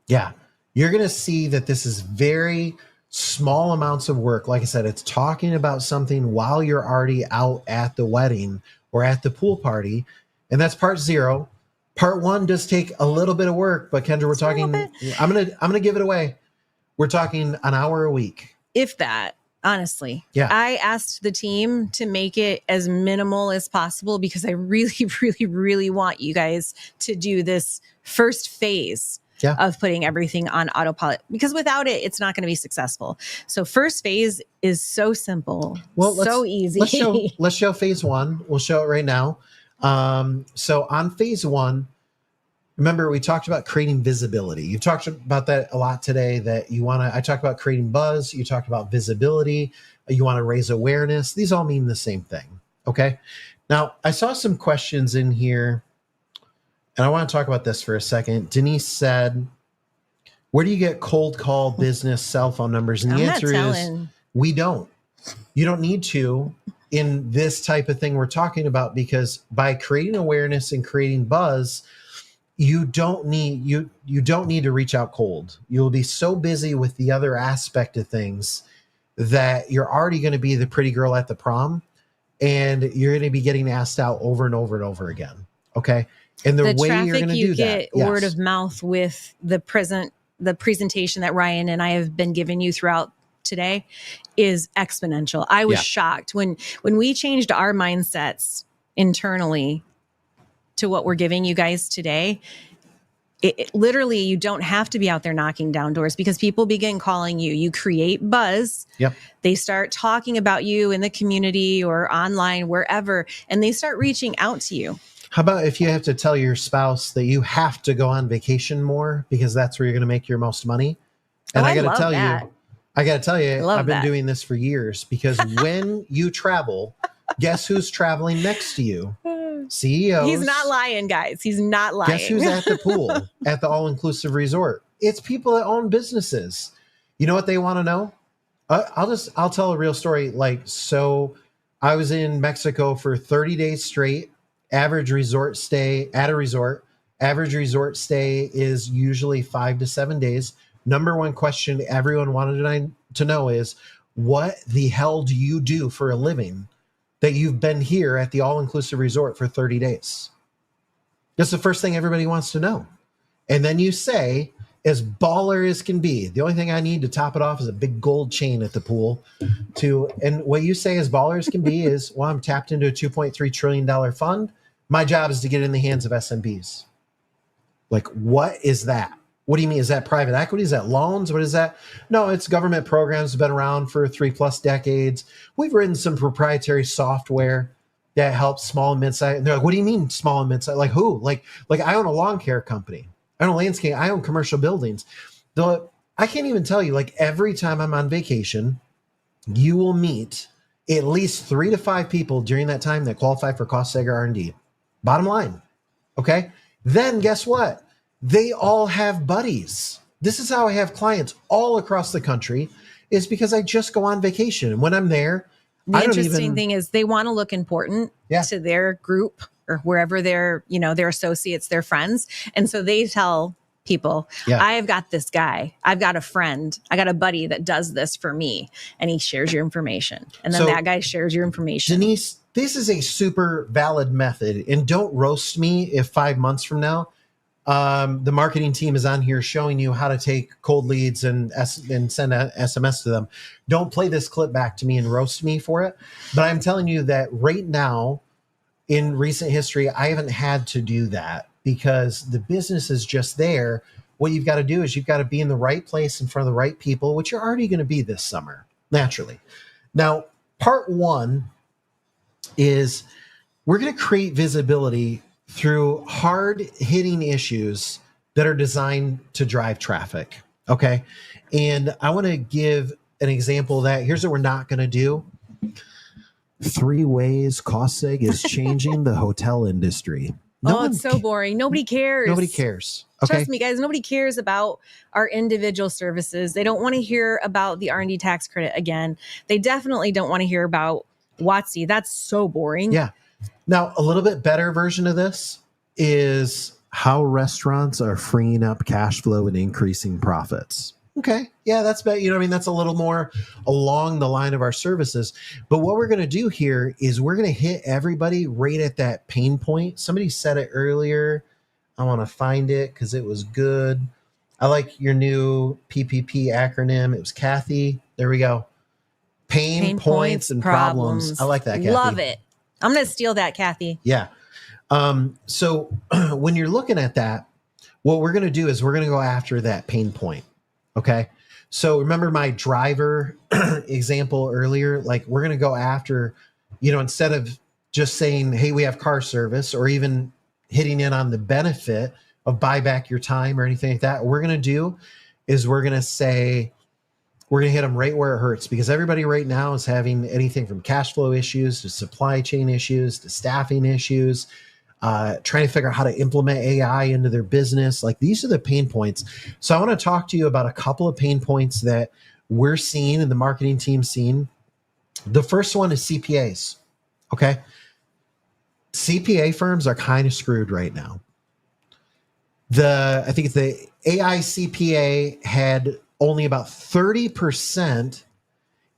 Yeah. You're going to see that this is very small amounts of work. Like I said, it's talking about something while you're already out at the wedding or at the pool party. And that's part 0. Part 1 does take a little bit of work, but Kendra, we're talking, I'm going to give it away. We're talking an hour a week. If that, honestly. Yeah. I asked the team to make it as minimal as possible because I really, really, really want you guys to do this first phase of putting everything on autopilot, because without it, it's not going to be successful. So first phase is so simple, so easy. Let's show phase 1. We'll show it right now. So on phase 1, remember we talked about creating visibility. You've talked about that a lot today, that I talked about creating buzz. You talked about visibility. You want to raise awareness. These all mean the same thing. Okay. Now I saw some questions in here, and I want to talk about this for a second. Denise said, where do you get cold call business cell phone numbers? And the answer is we don't. You don't need to in this type of thing we're talking about, because by creating awareness and creating buzz, you don't need to reach out cold. You'll be so busy with the other aspect of things that you're already going to be the pretty girl at the prom, and you're going to be getting asked out over and over and over again. Okay. And the way you're going to do that, word of mouth with the presentation that Ryan and I have been giving you throughout today is exponential. I was shocked when we changed our mindsets internally to what we're giving you guys today. It literally, you don't have to be out there knocking down doors, because people begin calling you. You create buzz. Yep. They start talking about you in the community or online, wherever, and they start reaching out to you. How about if you have to tell your spouse that you have to go on vacation more because that's where you're going to make your most money? And I got to tell you, I've been doing this for years, because when you travel, guess who's traveling next to you? CEOs. He's not lying, guys. He's not lying. Guess who's at the pool at the all-inclusive resort? It's people that own businesses. You know what they want to know? I'll tell a real story. So I was in Mexico for 30 days straight. Average resort stay at a resort. Average resort stay is usually 5 to 7 days. Number one question everyone wanted to know is, what the hell do you do for a living that you've been here at the all-inclusive resort for 30 days? That's the first thing everybody wants to know. And then you say, as baller as can be, the only thing I need to top it off is a big gold chain at the pool. And what you say as baller as can be is, well, I'm tapped into a $2.3 trillion fund. My job is to get in the hands of SMBs. Like, what is that? What do you mean? Is that private equity? Is that loans? What is that? No, it's government programs. Have been around for 3+ decades. We've written some proprietary software that helps small and mid-size. And they're like, what do you mean small and mid-size? Like who? Like I own a lawn care company. I own a landscape. I own commercial buildings. I can't even tell you, like, every time I'm on vacation, you will meet at least 3 to 5 people during that time that qualify for cost segger R&D. Bottom line. Okay. Then guess what? They all have buddies. This is how I have clients all across the country, is because I just go on vacation. And when I'm there, the interesting thing is they want to look important to their group or wherever their associates, their friends. And so they tell people, I've got this guy, I've got a friend, I got a buddy that does this for me. And he shares your information. And then that guy shares your information. Denise, this is a super valid method. And don't roast me if 5 months from now, the marketing team is on here showing you how to take cold leads and send a SMS to them. Don't play this clip back to me and roast me for it. But I'm telling you that right now, in recent history, I haven't had to do that because the business is just there. What you've got to do is you've got to be in the right place in front of the right people, which you're already going to be this summer, naturally. Now, part 1 is we're going to create visibility through hard-hitting issues that are designed to drive traffic, okay? And I want to give an example of that. Here's what we're not going to do. 3 ways cost seg is changing the hotel industry. It's so boring. Nobody cares. Nobody cares. Okay? Trust me, guys, nobody cares about our individual services. They don't want to hear about the R&D tax credit again. They definitely don't want to hear about WOTC. That's so boring. Yeah. Now, a little bit better version of this is how restaurants are freeing up cash flow and increasing profits. Okay. Yeah, that's better. I mean, that's a little more along the line of our services. But what we're going to do here is we're going to hit everybody right at that pain point. Somebody said it earlier. I want to find it because it was good. I like your new PPP acronym. It was Kathy. There we go. Pain points and problems. I like that, Kathy. Love it. I'm going to steal that, Kathy. Yeah. So when you're looking at that, what we're going to do is we're going to go after that pain point. Okay. So remember my driver example earlier? Like we're going to go after, instead of just saying, hey, we have car service, or even hitting in on the benefit of buy back your time or anything like that, what we're going to do is we're going to say, we're going to hit them right where it hurts, because everybody right now is having anything from cash flow issues to supply chain issues to staffing issues, trying to figure out how to implement AI into their business. Like these are the pain points. So I want to talk to you about a couple of pain points that we're seeing and the marketing team seeing. The first one is CPAs. Okay. CPA firms are kind of screwed right now. I think it's the AI CPA had only about 30%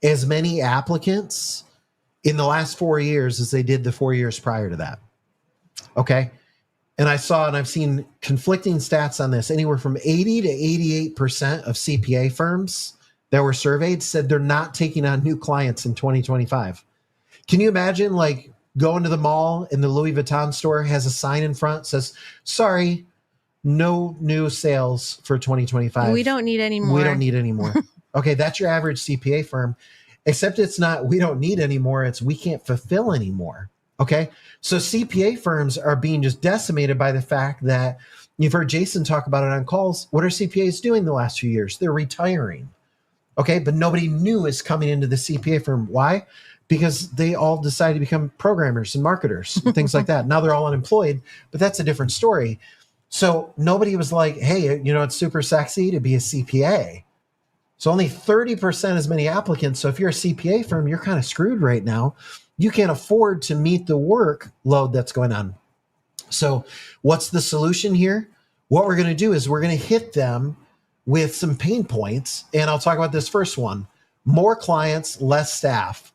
as many applicants in the last 4 years as they did the 4 years prior to that. Okay. And I've seen conflicting stats on this. Anywhere from 80 to 88% of CPA firms that were surveyed said they're not taking on new clients in 2025. Can you imagine like going to the mall and the Louis Vuitton store has a sign in front that says, sorry, no new sales for 2025. We don't need any more. We don't need any more. Okay, that's your average CPA firm, except it's not we don't need any more, it's we can't fulfill anymore. Okay, so CPA firms are being just decimated by the fact that you've heard Jason talk about it on calls. What are CPAs doing the last few years? They're retiring. Okay, but nobody new is coming into the CPA firm. Why? Because they all decided to become programmers and marketers and things like that. Now they're all unemployed, but that's a different story. So nobody was like, hey, it's super sexy to be a CPA. So only 30% as many applicants. So if you're a CPA firm, you're kind of screwed right now. You can't afford to meet the workload that's going on. So what's the solution here? What we're going to do is we're going to hit them with some pain points. And I'll talk about this first one. More clients, less staff.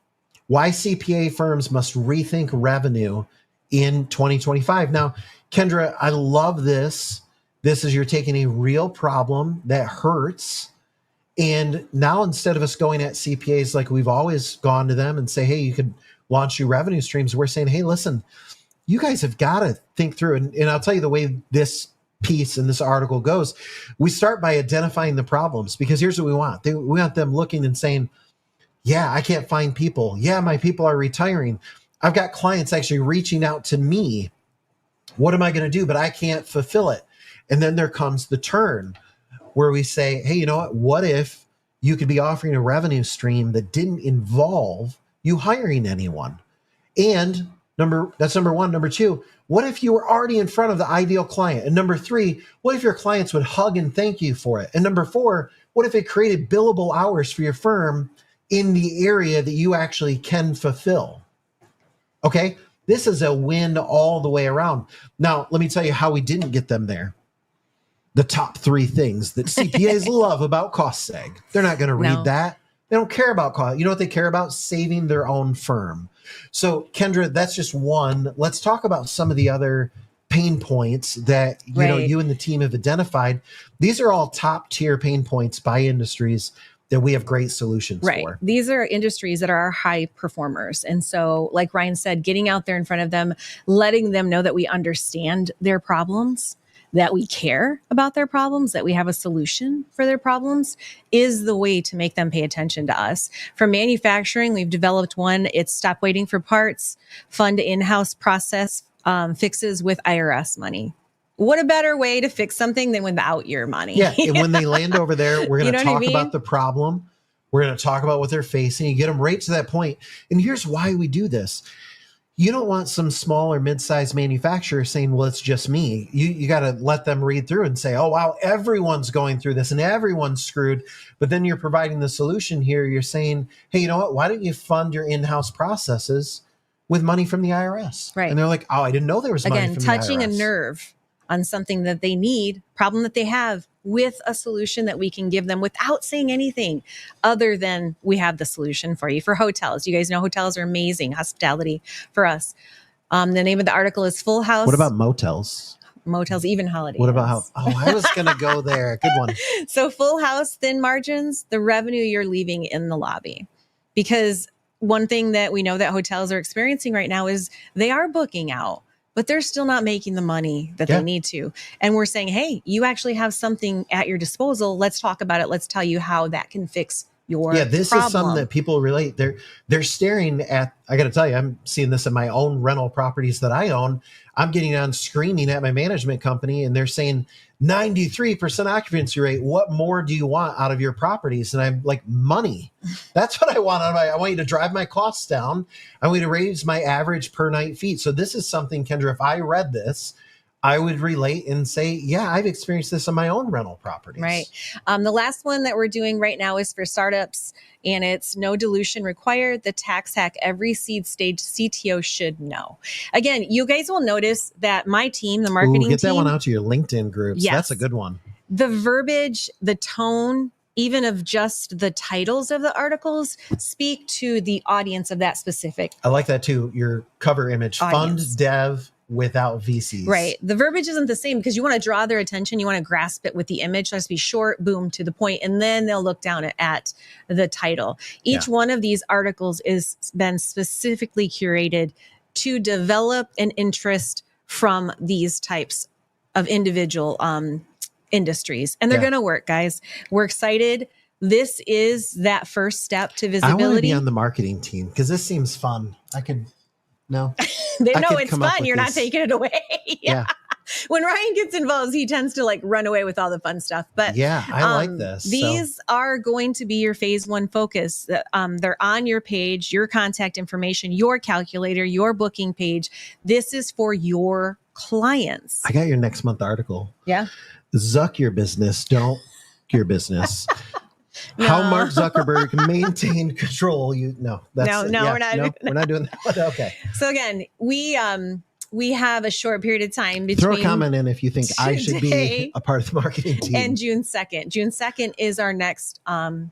Why CPA firms must rethink revenue in 2025. Now, Kendra, I love this. This is you're taking a real problem that hurts. And now instead of us going at CPAs like we've always gone to them and say, hey, you could launch new revenue streams, we're saying, hey, listen, you guys have got to think through. And I'll tell you the way this piece in this article goes. We start by identifying the problems, because here's what we want. We want them looking and saying, yeah, I can't find people. Yeah, my people are retiring. I've got clients actually reaching out to me. What am I going to do? But I can't fulfill it. And then there comes the turn where we say, hey, you know what? What if you could be offering a revenue stream that didn't involve you hiring anyone? And that's number one. Number two, what if you were already in front of the ideal client? And number three, what if your clients would hug and thank you for it? And number four, what if it created billable hours for your firm in the area that you actually can fulfill? Okay. This is a win all the way around. Now, let me tell you how we didn't get them there. The top three things that CPAs love about cost seg. They're not going to read that. They don't care about cost. You know what they care about? Saving their own firm. So, Kendra, that's just one. Let's talk about some of the other pain points that you and the team have identified. These are all top tier pain points by industries that we have great solutions for. These are industries that are our high performers. And so, like Ryan said, getting out there in front of them, letting them know that we understand their problems, that we care about their problems, that we have a solution for their problems is the way to make them pay attention to us. For manufacturing, we've developed one. It's stop waiting for parts, fund in-house process fixes with IRS money. What a better way to fix something than without your money. Yeah. And when they land over there, we're going to talk about the problem. We're going to talk about what they're facing. You get them right to that point. And here's why we do this. You don't want some small or mid-sized manufacturer saying, well, it's just me. You got to let them read through and say, oh, wow, everyone's going through this and everyone's screwed. But then you're providing the solution here. You're saying, hey, you know what? Why don't you fund your in-house processes with money from the IRS? Right. And they're like, oh, I didn't know there was money from the IRS. Again, touching a nerve on something that they need, problem that they have, with a solution that we can give them without saying anything other than we have the solution for you. For hotels, you guys know hotels are amazing hospitality for us. The name of the article is Full House. What about motels? Motels, even holidays. What about I was going to go there. Good one. So full house, thin margins, the revenue you're leaving in the lobby. Because one thing that we know that hotels are experiencing right now is they are booking out, but they're still not making the money that they need to. And we're saying, hey, you actually have something at your disposal. Let's talk about it. Let's tell you how that can fix your this problem. is something that people relate. They're staring at. I got to tell you, I'm seeing this in my own rental properties that I own. I'm getting on screening at my management company, and they're saying 93% occupancy rate. What more do you want out of your properties? And I'm like, money. That's what I want. I want you to drive my costs down. I want you to raise my average per night fee. So this is something, Kendra, if I read this, I would relate and say, yeah, I've experienced this on my own rental properties. Right. The last one that we're doing right now is for startups, and it's no dilution required. The tax hack every seed stage CTO should know. Again, you guys will notice that my team, the marketing team. Get that one out to your LinkedIn groups. Yes. That's a good one. The verbiage, the tone, even of just the titles of the articles speak to the audience of that specific. I like that too. Your cover image, audience. Fund dev without VCs. Right. The verbiage isn't the same because you want to draw their attention. You want to grasp it with the image. Let's be short, boom, to the point, and then they'll look down at the title. Each one of these articles is been specifically curated to develop an interest from these types of individual industries. And they're going to work, guys. We're excited. This is that first step to visibility. I want to be on the marketing team because this seems fun. No. They know it's fun. You're not taking it away. Yeah. When Ryan gets involved, he tends to like run away with all the fun stuff. But yeah, I like this. These are going to be your phase one focus. They're on your page, your contact information, your calculator, your booking page. This is for your clients. I got your next month article. Yeah. Zuck your business. Don't your business. No. How Mark Zuckerberg maintained control. We're not doing that. Okay. So again, we have a short period of time between. Throw a comment in if you think I should be a part of the marketing team. And June 2nd. June 2nd is our next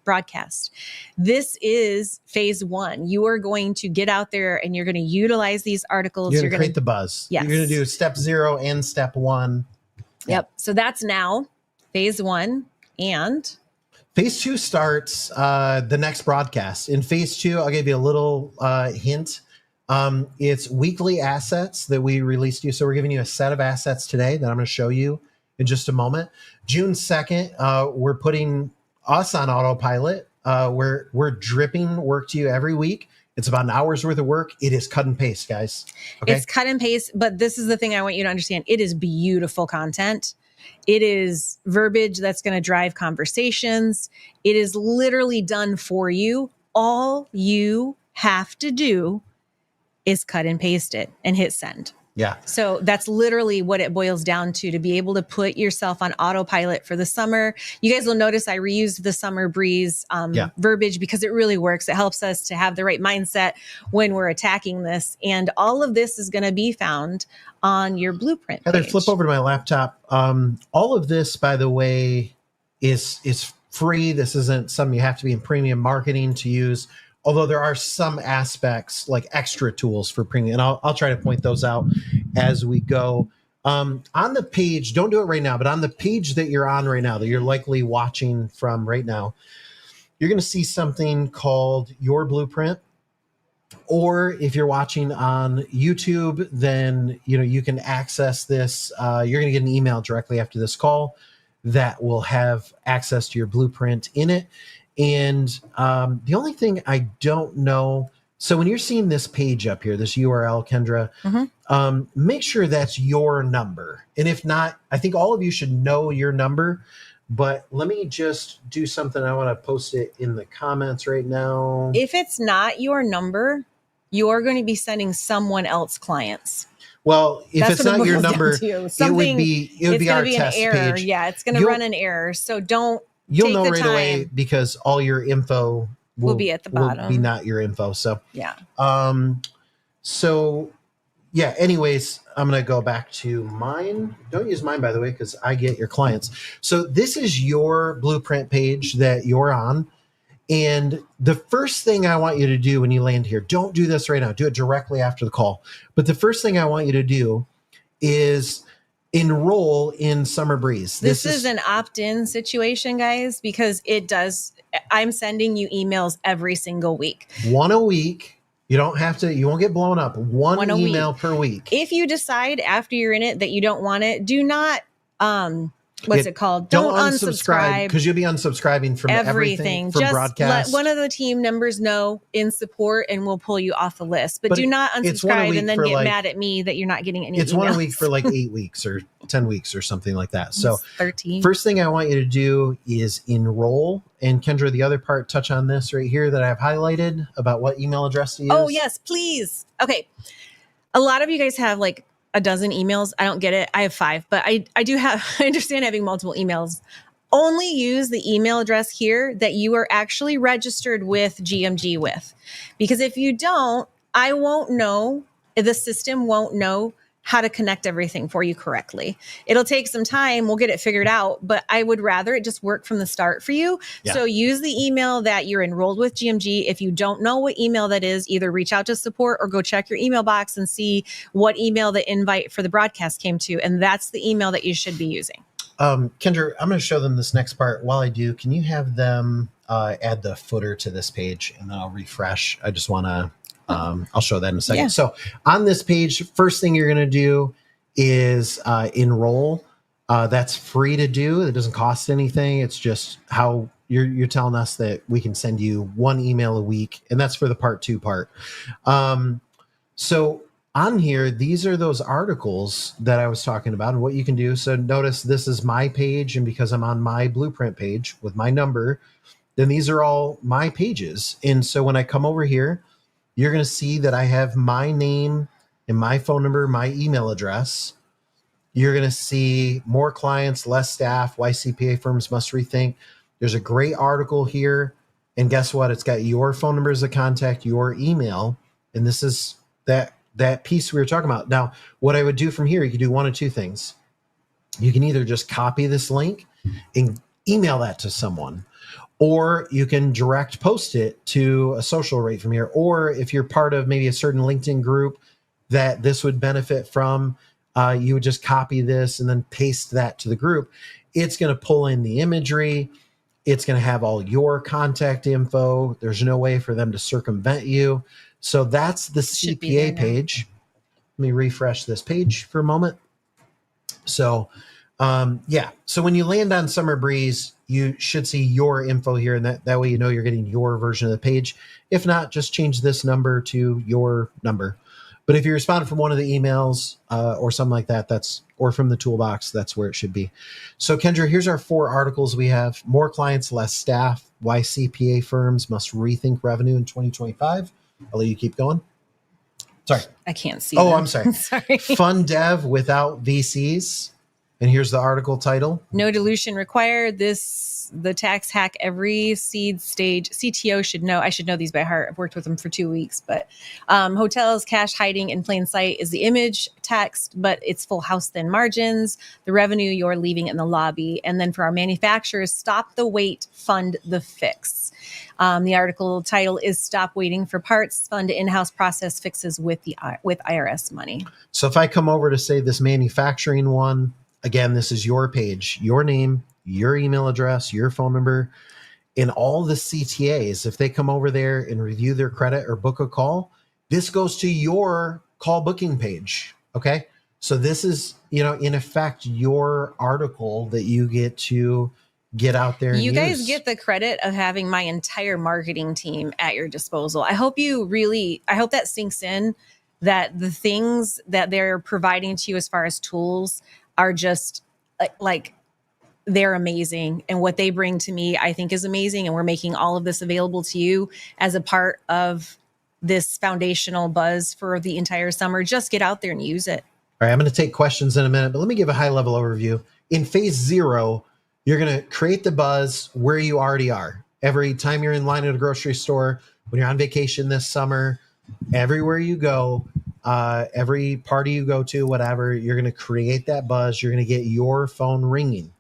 broadcast. This is phase one. You are going to get out there and you're going to utilize these articles. You're going to create the buzz. Yes. You're going to do step 0 and step 1. Yep. So that's now phase one. And phase 2 starts the next broadcast. In phase 2, I'll give you a little hint. It's weekly assets that we released to you. So we're giving you a set of assets today that I'm going to show you in just a moment. June 2nd, we're putting us on autopilot. We're dripping work to you every week. It's about an hour's worth of work. It is cut and paste, guys. Okay? It's cut and paste, but this is the thing I want you to understand. It is beautiful content. It is verbiage that's going to drive conversations. It is literally done for you. All you have to do is cut and paste it and hit send. Yeah. So that's literally what it boils down to be able to put yourself on autopilot for the summer. You guys will notice I reused the summer breeze verbiage because it really works. It helps us to have the right mindset when we're attacking this. And all of this is going to be found on your blueprint page. Heather, flip over to my laptop. All of this, by the way, is free. This isn't something you have to be in premium marketing to use. Although there are some aspects like extra tools for premium, and I'll try to point those out as we go. On the page, don't do it right now, but on the page that you're on right now, that you're likely watching from right now, you're going to see something called Your Blueprint. Or if you're watching on YouTube, then you can access this. You're going to get an email directly after this call that will have access to your blueprint in it. And the only thing I don't know, so when you're seeing this page up here, this URL, Kendra, make sure that's your number. And if not, I think all of you should know your number. But let me just do something. I want to post it in the comments right now. If it's not your number, you're going to be sending someone else clients. Well, if it's not your number, it would be our test page. Yeah, it's going to run an error. So You'll know right away because all your info will be at the bottom. Will be not your info. So yeah. So yeah, anyways, I'm going to go back to mine. Don't use mine, by the way, because I get your clients. So this is your blueprint page that you're on. And the first thing I want you to do when you land here, don't do this right now. Do it directly after the call. But the first thing I want you to do is enroll in Summer Breeze. This is an opt-in situation, guys, because I'm sending you emails every single week. One a week. You don't have to, you won't get blown up. One email per week. If you decide after you're in it that you don't want it, do not, what's it called? Don't unsubscribe, because you'll be unsubscribing from everything for just broadcast. Let one of the team members know in support and we'll pull you off the list. But do not unsubscribe and then get mad at me that you're not getting any It's emails. 1 week for like 8 weeks or 10 weeks or something like that. So It's 13. First thing I want you to do is enroll. And Kendra, the other part, touch on this right here that I've highlighted about what email address to use. Oh, yes, please. Okay. A lot of you guys have like a dozen emails. I don't get it. I have 5, but I understand having multiple emails. Only use the email address here that you are actually registered with GMG with. Because if you don't, I won't know, the system won't know how to connect everything for you correctly. It'll take some time. We'll get it figured out, but I would rather it just work from the start for you. Yeah. So use the email that you're enrolled with GMG. If you don't know what email that is, either reach out to support or go check your email box and see what email the invite for the broadcast came to. And that's the email that you should be using. Kendra, I'm going to show them this next part. While I do, can you have them add the footer to this page and then I'll refresh. I just want to I'll show that in a second. Yeah. So on this page, first thing you're going to do is enroll. That's free to do. It doesn't cost anything. It's just how you're telling us that we can send you 1 email a week. And that's for the part 2 part. So on here, these are those articles that I was talking about and what you can do. So notice this is my page. And because I'm on my blueprint page with my number, then these are all my pages. And so when I come over here, you're going to see that I have my name and my phone number, my email address. You're going to see more clients, less staff, why CPA firms must rethink. There's a great article here. And guess what? It's got your phone number as a contact, your email. And this is that piece we were talking about. Now, what I would do from here, you could do one of 2 things. You can either just copy this link and email that to someone, or you can direct post it to a social right from here. Or if you're part of maybe a certain LinkedIn group that this would benefit from, you would just copy this and then paste that to the group. It's going to pull in the imagery. It's going to have all your contact info. There's no way for them to circumvent you. So that's the CPA page. Let me refresh this page for a moment. So yeah. So when you land on Summer Breeze, you should see your info here. And that way, you know, you're getting your version of the page. If not, just change this number to your number. But if you responded from one of the emails or something like that, or from the toolbox, that's where it should be. So Kendra, here's our 4 articles we have. More clients, less staff. Why CPA firms must rethink revenue in 2025. I'll let you keep going. Sorry. I can't see. Oh, I'm sorry. Sorry. Fund dev without VCs. And here's the article title. No dilution required. The tax hack every seed stage CTO should know. I should know these by heart. I've worked with them for 2 weeks, but hotels, cash hiding in plain sight is the image text, but it's full house thin margins, the revenue you're leaving in the lobby. And then for our manufacturers, stop the wait, fund the fix. The article title is Stop Waiting for Parts, Fund In-House Process Fixes with IRS Money. So if I come over to say this manufacturing one, again, this is your page, your name, your email address, your phone number, and all the CTAs. If they come over there and review their credit or book a call, this goes to your call booking page. Okay. So this is, in effect, your article that you get to get out there. You guys get the credit of having my entire marketing team at your disposal. I hope that sinks in, that the things that they're providing to you as far as tools are just like they're amazing. And what they bring to me, I think, is amazing. And we're making all of this available to you as a part of this foundational buzz for the entire summer. Just get out there and use it. All right, I'm going to take questions in a minute, but let me give a high level overview. In phase 0, you're going to create the buzz where you already are. Every time you're in line at a grocery store, when you're on vacation this summer, everywhere you go, every party you go to, whatever, you're going to create that buzz. You're going to get your phone ringing.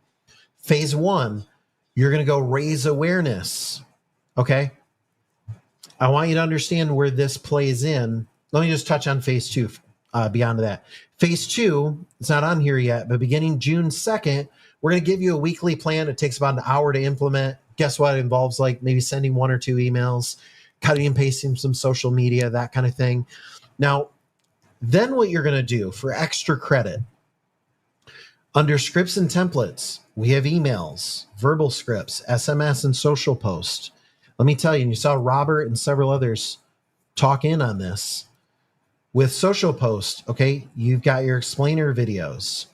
Phase 1, you're going to go raise awareness. Okay. I want you to understand where this plays in. Let me just touch on phase 2 beyond that. Phase 2, it's not on here yet, but beginning June 2nd, we're going to give you a weekly plan. It takes about an hour to implement. Guess what? It involves like maybe sending 1 or 2 emails, cutting and pasting some social media, that kind of thing. Now, then what you're going to do for extra credit, under scripts and templates, we have emails, verbal scripts, SMS, and social posts. Let me tell you, and you saw Robert and several others talk in on this. With social posts, okay, you've got your explainer videos.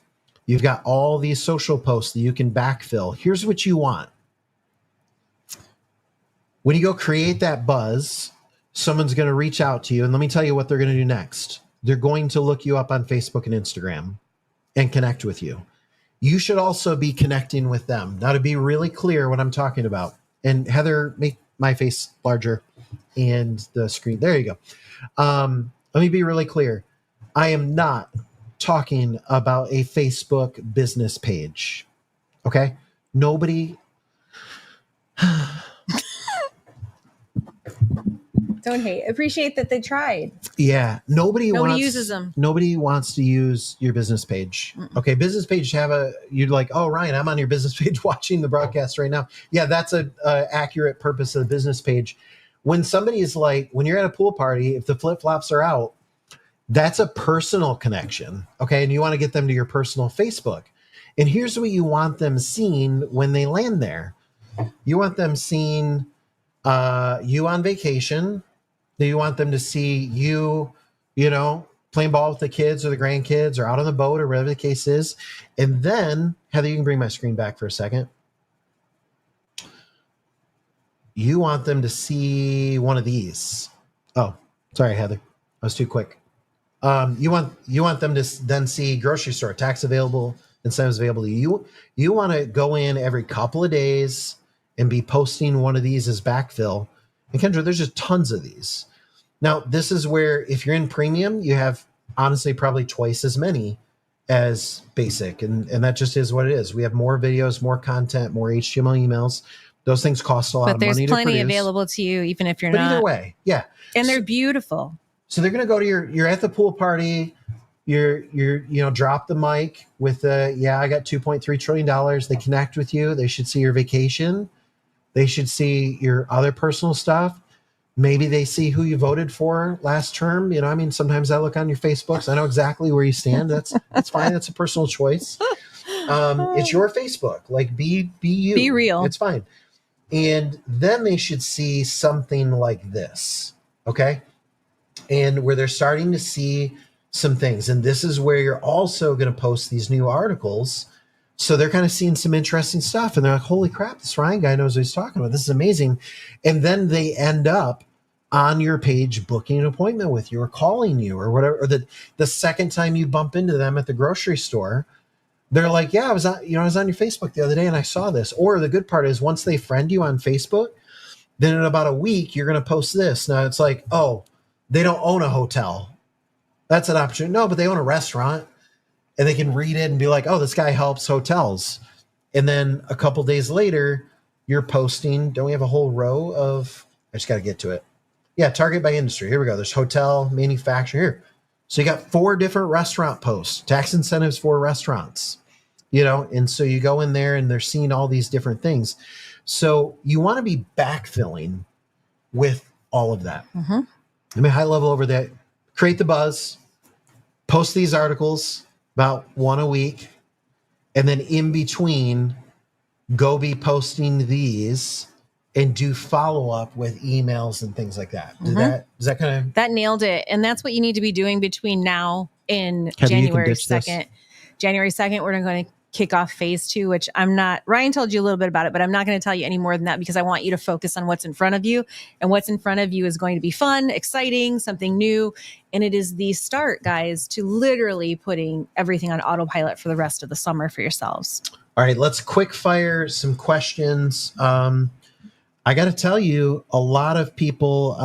You've got all these social posts that you can backfill. Here's what you want. When you go create that buzz, someone's going to reach out to you, and let me tell you what they're going to do next. They're going to look you up on Facebook and Instagram and connect with you. You should also be connecting with them. Now, to be really clear what I'm talking about, and Heather, make my face larger and the screen. There you go. Let me be really clear. I am not talking about a Facebook business page. Okay? Nobody. Don't hate. Appreciate that they tried. Yeah. Nobody uses them. Nobody wants to use your business page. Okay. Business page you're like, oh, Ryan, I'm on your business page watching the broadcast right now. Yeah. That's a accurate purpose of the business page. When somebody is like, when you're at a pool party, if the flip flops are out, that's a personal connection. Okay. And you want to get them to your personal Facebook. And here's what you want them seeing when they land there. You want them seeing you on vacation. You want them to see you, playing ball with the kids or the grandkids or out on the boat or whatever the case is. And then, Heather, you can bring my screen back for a second. You want them to see one of these. Oh, sorry, Heather. I was too quick. You want them to then see grocery store, tax available, incentives available to you. You want to go in every couple of days and be posting one of these as backfill. And Kendra, there's just tons of these. Now, this is where if you're in premium, you have honestly probably twice as many as basic. And that just is what it is. We have more videos, more content, more HTML emails. Those things cost a lot of money to produce. But there's plenty available to you, even if you're not. But either way, yeah. And they're beautiful. So they're going to go to you're at the pool party. You're drop the mic with I got $2.3 trillion. They connect with you. They should see your vacation. They should see your other personal stuff. Maybe they see who you voted for last term. Sometimes I look on your Facebooks. I know exactly where you stand. That's fine. That's a personal choice. It's your Facebook. Like be you. Be real. It's fine. And then they should see something like this. Okay. And where they're starting to see some things. And this is where you're also going to post these new articles. So they're kind of seeing some interesting stuff. And they're like, holy crap, this Ryan guy knows what he's talking about. This is amazing. And then they end up on your page booking an appointment with you or calling you or whatever. Or the second time you bump into them at the grocery store, they're like, yeah, I was on your Facebook the other day and I saw this. Or the good part is once they friend you on Facebook, then in about a week, you're going to post this. Now it's like, oh, they don't own a hotel. That's an option. No, but they own a restaurant and they can read it and be like, oh, this guy helps hotels. And then a couple days later, you're posting. Don't we have a whole row of, I just got to get to it. Yeah. Target by industry. Here we go. There's hotel, manufacturer here. So you got 4 different restaurant posts, tax incentives for restaurants, and so you go in there and they're seeing all these different things. So you want to be backfilling with all of that. Mm-hmm. High level over that, create the buzz, post these articles about 1 a week, and then in between, go be posting these and do follow up with emails and things like that. Does that kind of... That nailed it. And that's what you need to be doing between now and Heather, January 2nd. January 2nd, we're going to kick off phase 2, which Ryan told you a little bit about it, but I'm not going to tell you any more than that because I want you to focus on what's in front of you. And what's in front of you is going to be fun, exciting, something new. And it is the start, guys, to literally putting everything on autopilot for the rest of the summer for yourselves. All right, let's quick fire some questions. I got to tell you, a lot of people,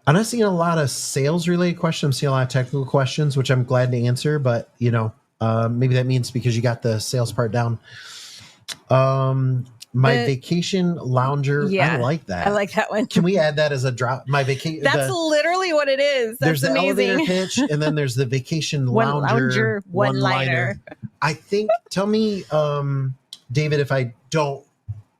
I'm not seeing a lot of sales related questions. I'm seeing a lot of technical questions, which I'm glad to answer, but maybe that means because you got the sales part down. My vacation lounger. Yeah, I like that. I like that one. Can we add that as a drop? My vacation. That's literally what it is. That's there's the amazing. elevator pitch, and then there's the vacation lounger one-liner. I think. Tell me, David, if I don't.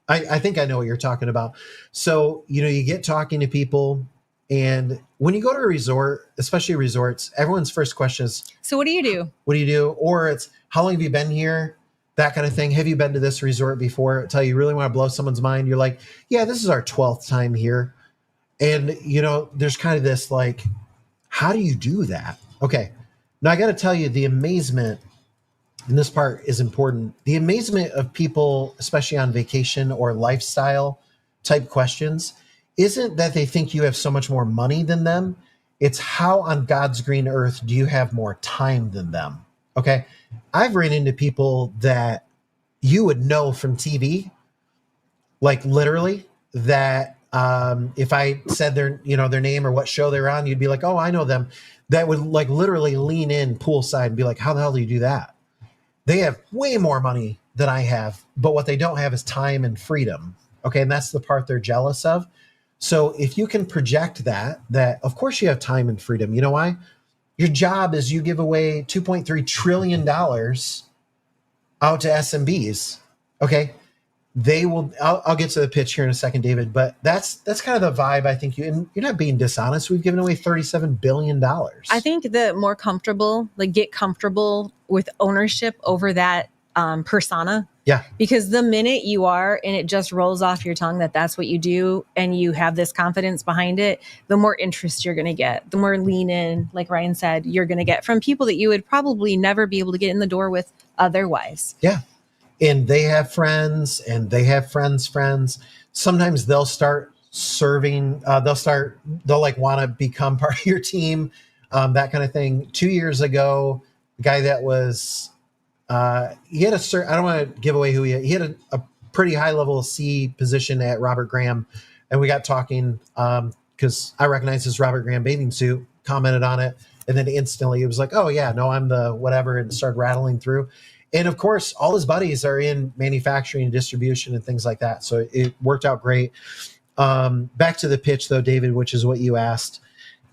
I think I know what you're talking about. So you get talking to people, and when you go to a resort, especially resorts, everyone's first question is, "So what do you do? What do you do?" Or it's, "How long have you been here?" That kind of thing. "Have you been to this resort before?" Tell you really want to blow someone's mind. You're like, "Yeah, this is our 12th time here." And, there's kind of this like, how do you do that? Okay. Now I got to tell you the amazement, and this part is important. The amazement of people, especially on vacation or lifestyle type questions, isn't that they think you have so much more money than them. It's how on God's green earth do you have more time than them? Okay. I've ran into people that you would know from TV, like literally, that if I said their name or what show they're on, you'd be like, "Oh, I know them." That would like literally lean in poolside and be like, "How the hell do you do that?" They have way more money than I have, but what they don't have is time and freedom. Okay. And that's the part they're jealous of. So if you can project that of course you have time and freedom. You know why? Your job is you give away $2.3 trillion out to SMBs. Okay. They will, I'll get to the pitch here in a second, David, but that's kind of the vibe. I think you're not being dishonest. We've given away $37 billion. I think the more comfortable, get comfortable with ownership over that persona. Yeah. Because the minute you are, and it just rolls off your tongue that that's what you do, and you have this confidence behind it, the more interest you're going to get, the more lean in, like Ryan said, you're going to get from people that you would probably never be able to get in the door with otherwise. Yeah. And they have friends, and they have friends. Sometimes they'll start serving. They'll like want to become part of your team, that kind of thing. 2 years ago, the guy that was, he had I don't want to give away who he had a pretty high level C position at Robert Graham. And we got talking, because I recognized his Robert Graham bathing suit, commented on it. And then instantly it was like, "Oh yeah, no, I'm the whatever," and started rattling through. And of course, all his buddies are in manufacturing and distribution and things like that. So it worked out great. Back to the pitch though, David, which is what you asked.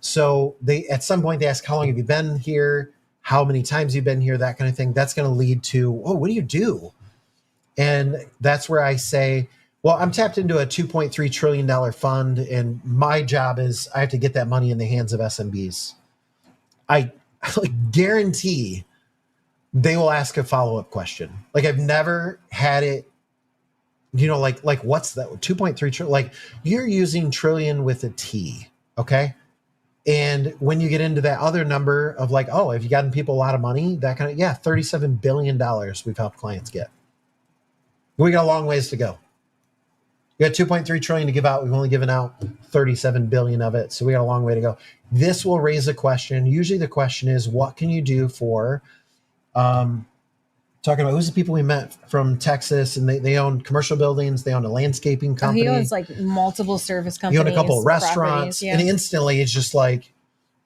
So at some point they ask, "How long have you been here? How many times you've been here?" That kind of thing. That's going to lead to, "Oh, what do you do?" And that's where I say, well, I'm tapped into a $2.3 trillion fund. And my job is I have to get that money in the hands of SMBs. I like guarantee they will ask a follow-up question. Like I've never had it, like what's that? 2.3 trillion, like you're using trillion with a T. Okay. And when you get into that other number of like, oh, have you gotten people a lot of money? That kind of, yeah, $37 billion we've helped clients get. We got a long ways to go. We got 2.3 trillion to give out. We've only given out 37 billion of it. So we got a long way to go. This will raise a question. Usually the question is, what can you do for, talking about who's the people we met from Texas, and they own commercial buildings. They own a landscaping company. He owns like multiple service companies. He owned a couple of restaurants, yeah. And instantly it's just like,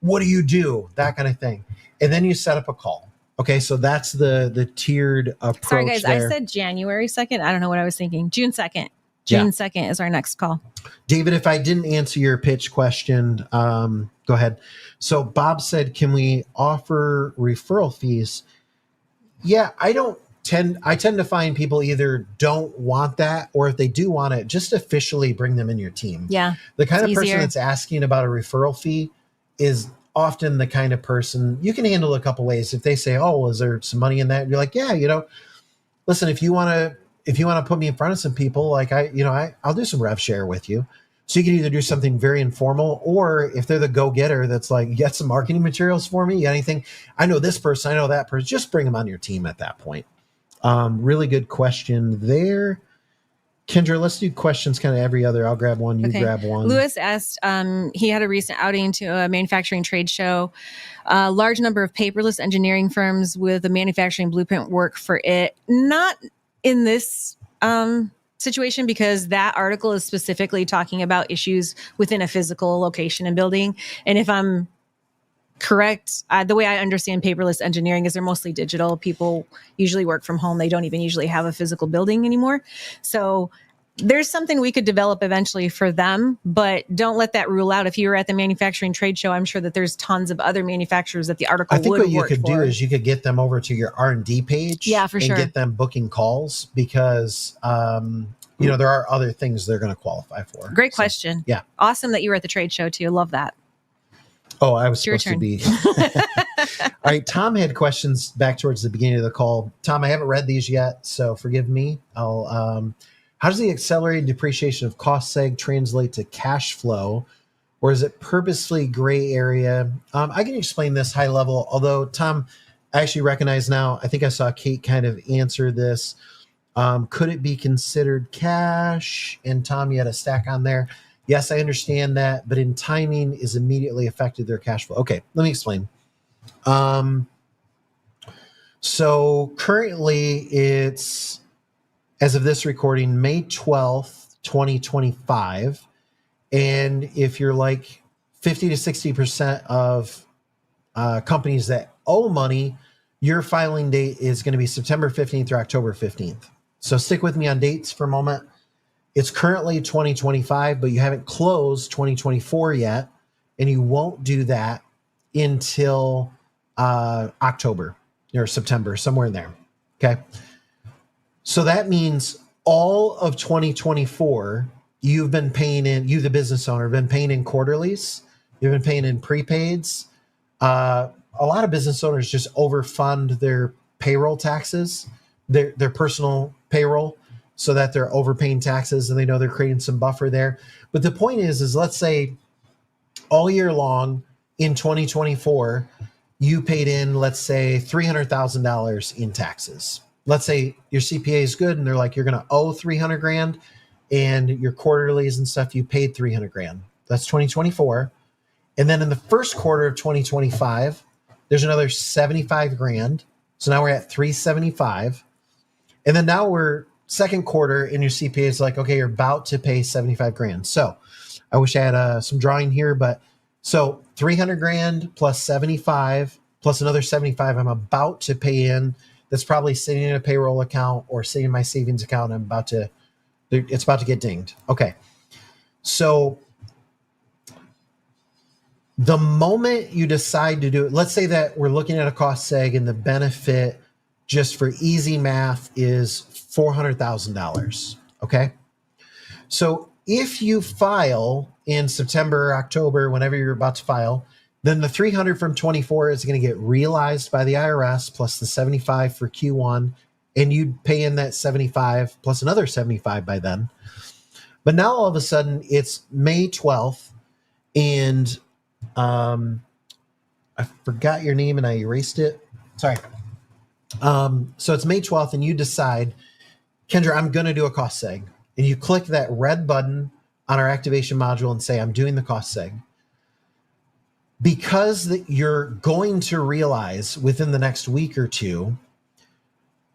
what do you do? That kind of thing. And then you set up a call. Okay. So that's the tiered approach. Sorry guys, there. I said January 2nd. I don't know what I was thinking. June 2nd. June 2nd is our next call. David, if I didn't answer your pitch question, go ahead. So Bob said, can we offer referral fees? Yeah, I tend to find people either don't want that, or if they do want it, just officially bring them in your team. Yeah. The kind of easier. person that's asking about a referral fee is often the kind of person you can handle a couple ways. If they say, "Oh, is there some money in that?" You're like, "Yeah, listen, if you want to put me in front of some people, like I'll do some rev share with you." So you can either do something very informal, or if they're the go-getter that's like, "You got some marketing materials for me? You got anything? I know this person, I know that person." Just bring them on your team at that point. Really good question there. Kendra, let's do questions kind of every other. I'll grab one, you grab one. Lewis asked, he had a recent outing to a manufacturing trade show. A large number of paperless engineering firms with a manufacturing blueprint work for it. Not in this situation because that article is specifically talking about issues within a physical location and building. And if I'm correct, the way I understand paperless engineering is they're mostly digital. People usually work from home. They don't even usually have a physical building anymore. So there's something we could develop eventually for them, but don't let that rule out. If you were at the manufacturing trade show, I'm sure that there's tons of other manufacturers that the article I think would what you work could for. do is you could get them over to your R&D page, Yeah, for and sure. get them booking calls because there are other things they're going to qualify for. Great question. Yeah. Awesome that you were at the trade show too. Love that. Oh, I was It's your supposed to be. All right. Tom had questions back towards the beginning of the call. Tom, I haven't read these yet, so forgive me. How does the accelerated depreciation of cost seg translate to cash flow, or is it purposely gray area? I can explain this high level, although Tom, I actually recognize now, I think I saw Kate kind of answer this. Could it be considered cash? And Tom, you had a stack on there. Yes, I understand that, but in timing is immediately affected their cash flow. Okay, let me explain. So currently it's, as of this recording, May 12th, 2025. And if you're like 50 to 60% of companies that owe money, your filing date is going to be September 15th or October 15th. So stick with me on dates for a moment. It's currently 2025, but you haven't closed 2024 yet, and you won't do that until October or September, somewhere in there. Okay. So that means all of 2024, you've been paying in, you, the business owner, been paying in quarterlies, you've been paying in prepaids. A lot of business owners just overfund their payroll taxes, their personal payroll, so that they're overpaying taxes and they know they're creating some buffer there. But the point is let's say all year long in 2024, you paid in, let's say, $300,000 in taxes. Let's say your CPA is good and they're like, you're going to owe 300 grand, and your quarterlies and stuff, you paid 300 grand. That's 2024. And then in the first quarter of 2025, there's another 75 grand. So now we're at 375. And then now we're second quarter and your CPA is like, okay, you're about to pay 75 grand. So I wish I had some drawing here, but so 300 grand plus 75 plus another 75 I'm about to pay in. That's probably sitting in a payroll account or sitting in my savings account. It's about to get dinged. Okay. So the moment you decide to do it, let's say that we're looking at a cost seg and the benefit just for easy math is $400,000. Okay. So if you file in September or October, whenever you're about to file, then the 300 from 24 is going to get realized by the IRS plus the 75 for Q1. And you'd pay in that 75 plus another 75 by then. But now all of a sudden it's May 12th and I forgot your name and I erased it. Sorry. So it's May 12th and you decide, Kendra, I'm going to do a cost seg. And you click that red button on our activation module and say, I'm doing the cost seg. Because you're going to realize within the next week or two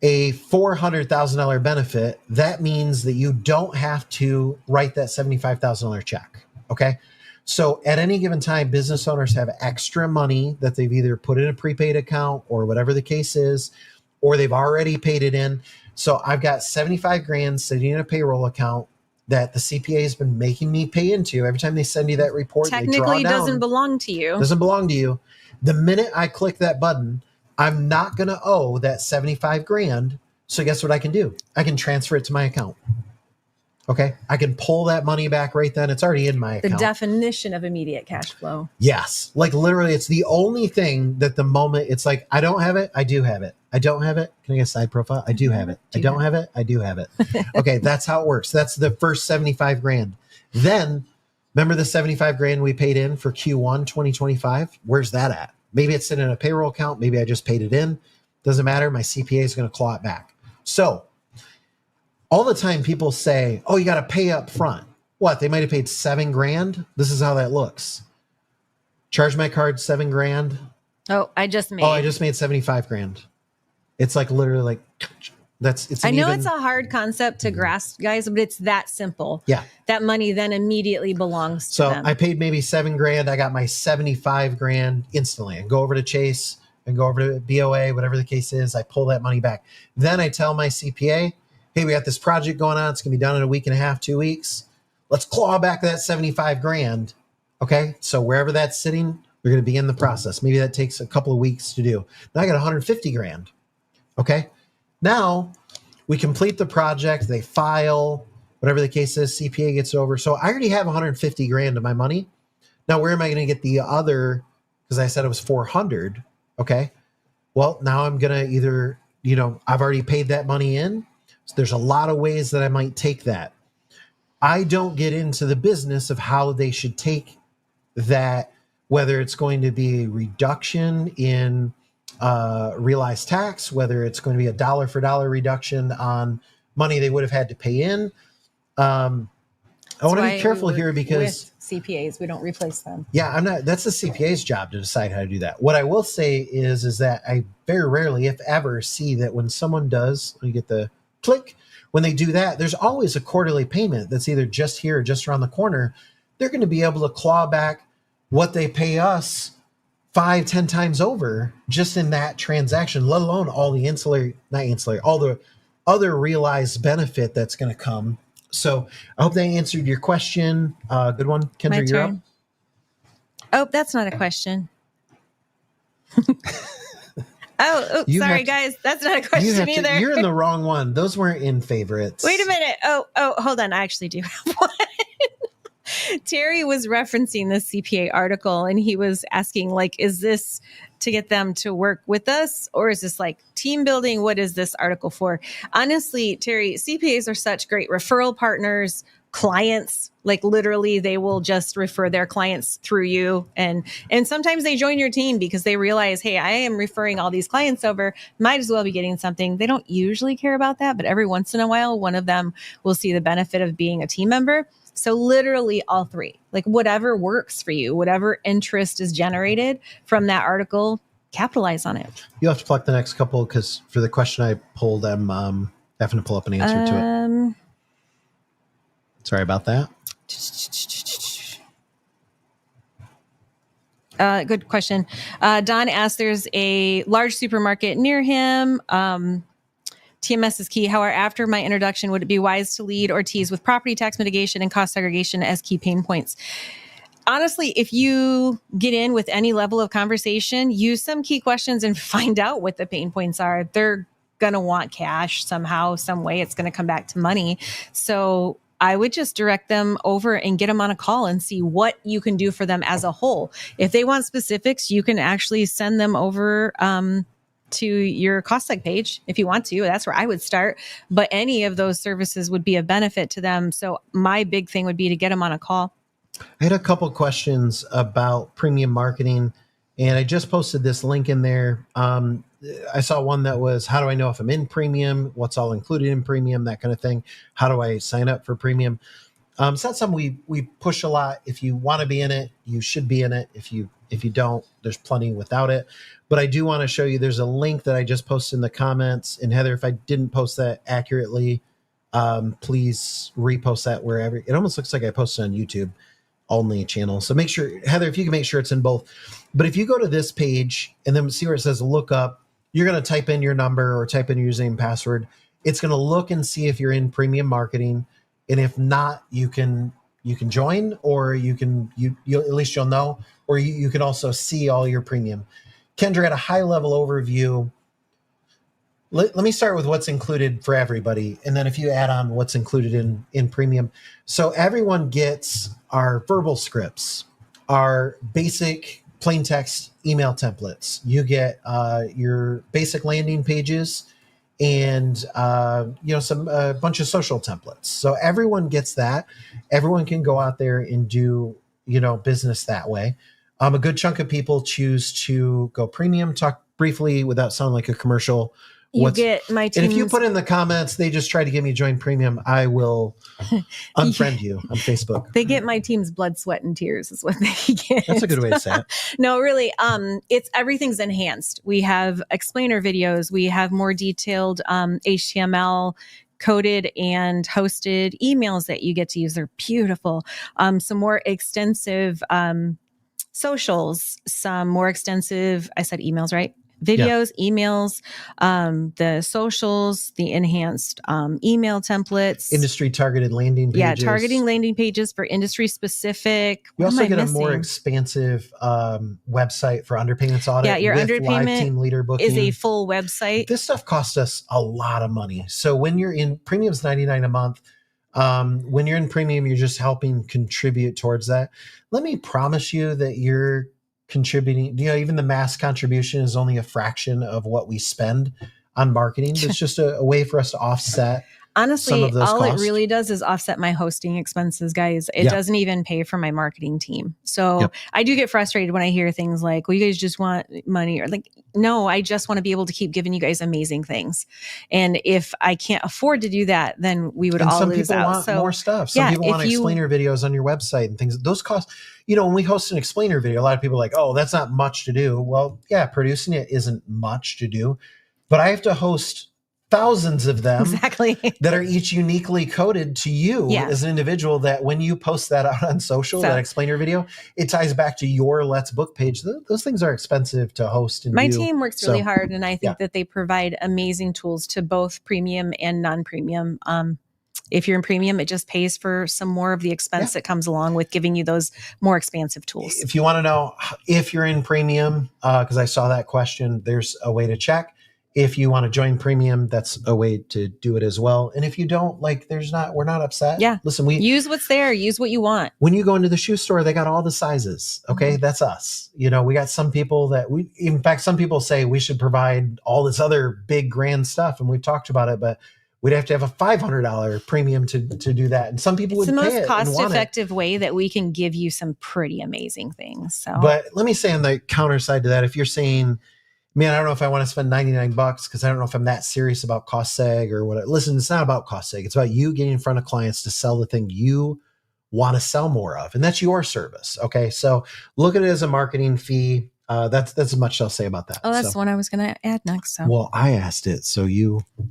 a $400,000 benefit, that means that you don't have to write that $75,000 check. Okay. So at any given time, business owners have extra money that they've either put in a prepaid account or whatever the case is, or they've already paid it in. So I've got 75 grand sitting in a payroll account that the CPA has been making me pay into every time they send you that report. Technically doesn't belong to you. Doesn't belong to you. The minute I click that button, I'm not going to owe that 75 grand. So guess what I can do? I can transfer it to my account. Okay. I can pull that money back right then. It's already in my account. The definition of immediate cash flow. Yes. Like literally, it's the only thing that the moment it's like, I don't have it. I do have it. I don't have it. Can I get a side profile? I do have it. I don't have it. I do have it. Okay. That's how it works. That's the first 75 grand. Then remember the 75 grand we paid in for Q1 2025? Where's that at? Maybe it's sitting in a payroll account. Maybe I just paid it in. Doesn't matter. My CPA is going to claw it back. So all the time people say, oh, you got to pay up front. What? They might have paid 7 grand. This is how that looks. Charge my card 7 grand. I just made 75 grand. It's like literally It's I know it's a hard concept to grasp, guys, but it's that simple. Yeah. That money then immediately belongs to So them. I paid maybe $7,000. I got my 75 grand instantly. I go over to Chase and go over to BOA, whatever the case is. I pull that money back. Then I tell my CPA, hey, we got this project going on. It's going to be done in a week and a half, 2 weeks. Let's claw back that 75 grand. Okay. So wherever that's sitting, we're going to begin the process. Maybe that takes a couple of weeks to do. Now I got 150 grand. Okay. Now we complete the project. They file, whatever the case is, CPA gets over. So I already have 150 grand of my money. Now, where am I going to get the other? Because I said it was 400. Okay. Well, now I'm going to either, I've already paid that money in. So there's a lot of ways that I might take that. I don't get into the business of how they should take that, whether it's going to be a reduction in realized tax, whether it's going to be a dollar for dollar reduction on money they would have had to pay in. I want to be careful here because with CPAs, we don't replace them. Yeah, that's the CPA's job to decide how to do that. What I will say is that I very rarely, if ever, see that when someone does, you get the click, when they do that, there's always a quarterly payment that's either just here or just around the corner. They're going to be able to claw back what they pay us 5-10 times over just in that transaction, let alone all the all the other realized benefit that's going to come. So I hope that answered your question. Good one. Kendra, you're up. Oh, that's not a question. Sorry, guys. That's not a question either. You're in the wrong one. Those weren't in favorites. Wait a minute. Oh, hold on. I actually do have one. Terry was referencing the CPA article and he was asking, like, is this to get them to work with us or is this like team building? What is this article for? Honestly, Terry, CPAs are such great referral partners, clients, like literally they will just refer their clients through you. And sometimes they join your team because they realize, hey, I am referring all these clients over, might as well be getting something. They don't usually care about that, but every once in a while, one of them will see the benefit of being a team member. So literally all three, like whatever works for you, whatever interest is generated from that article, capitalize on it. You'll have to pluck the next couple because for the question I pulled, I'm having to pull up an answer to it. Sorry about that. Good question. Don asked, there's a large supermarket near him. TMS is key. However, after my introduction, would it be wise to lead or tease with property tax mitigation and cost segregation as key pain points? Honestly, if you get in with any level of conversation, use some key questions and find out what the pain points are. They're going to want cash somehow, some way. It's going to come back to money. So I would just direct them over and get them on a call and see what you can do for them as a whole. If they want specifics, you can actually send them over to your cost seg page if you want to. That's where I would start. But any of those services would be a benefit to them. So my big thing would be to get them on a call. I had a couple questions about premium marketing, and I just posted this link in there. I saw one that was, how do I know if I'm in premium? What's all included in premium? That kind of thing. How do I sign up for premium? It's not something we push a lot. If you want to be in it, you should be in it. If you don't, there's plenty without it. But I do want to show you, there's a link that I just posted in the comments. And Heather, if I didn't post that accurately, please repost that wherever. It almost looks like I posted on YouTube only channel. So make sure, Heather, if you can make sure it's in both. But if you go to this page and then see where it says look up, you're going to type in your number or type in your username and password. It's going to look and see if you're in premium marketing. And if not, you can join, or you at least you'll know, or you can also see all your premium. Kendra, at a high level overview, let me start with what's included for everybody. And then if you add on what's included in premium. So everyone gets our verbal scripts, our basic plain text email templates. You get your basic landing pages and some a bunch of social templates. So everyone gets that. Everyone can go out there and do business that way. A good chunk of people choose to go premium. Talk briefly, without sounding like a commercial, You get my team's... And if you put in the comments, they just try to get me to join premium, I will unfriend you on Facebook. They get my team's blood, sweat, and tears is what they get. That's a good way to say it. No, really. It's everything's enhanced. We have explainer videos. We have more detailed HTML coded and hosted emails that you get to use. They're beautiful. Some more extensive socials, some more extensive, I said emails, right? Videos, emails, the socials, the enhanced email templates. Industry targeted landing pages. Yeah, targeting landing pages for industry specific. We also get a more expansive website for underpayments audit. Yeah, your underpayment team leader booking is a full website. This stuff costs us a lot of money. So when you're in premium's $99 a month. When you're in premium, you're just helping contribute towards that. Let me promise you that you're contributing, even the mass contribution is only a fraction of what we spend on marketing. It's just a way for us to offset. Honestly, some of those all costs. It really does is offset my hosting expenses, guys. It doesn't even pay for my marketing team. So I do get frustrated when I hear things like, well, you guys just want money, or like, no, I just want to be able to keep giving you guys amazing things. And if I can't afford to do that, then we would all lose out. Some people want more stuff. Some people want explainer videos on your website and things. Those costs, when we host an explainer video, a lot of people are like, oh, that's not much to do. Well, yeah, producing it isn't much to do, but I have to host thousands of them that are each uniquely coded to you as an individual, that when you post that out on social, that explainer video, it ties back to your Let's Book page. Those things are expensive to host. And my team works really hard, and I think that they provide amazing tools to both premium and non-premium. If you're in premium, it just pays for some more of the expense that comes along with giving you those more expansive tools. If you want to know if you're in premium, because I saw that question, there's a way to check. If you want to join premium, that's a way to do it as well. And if you don't, we're not upset. Yeah. Listen, we use what's there, use what you want. When you go into the shoe store, they got all the sizes. Okay. That's us. We got some people in fact, some people say we should provide all this other big grand stuff. And we've talked about it, but we'd have to have a $500 premium to do that. And some people would pay it. It's the most cost-effective way that we can give you some pretty amazing things. So, but let me say on the counter side to that, if you're saying, man, I don't know if I want to spend $99 because I don't know if I'm that serious about cost seg or what. Listen, it's not about cost seg. It's about you getting in front of clients to sell the thing you want to sell more of. And that's your service. Okay. So look at it as a marketing fee. That's as much as I'll say about that. Oh, that's the one I was going to add next. So. Well, I asked it. So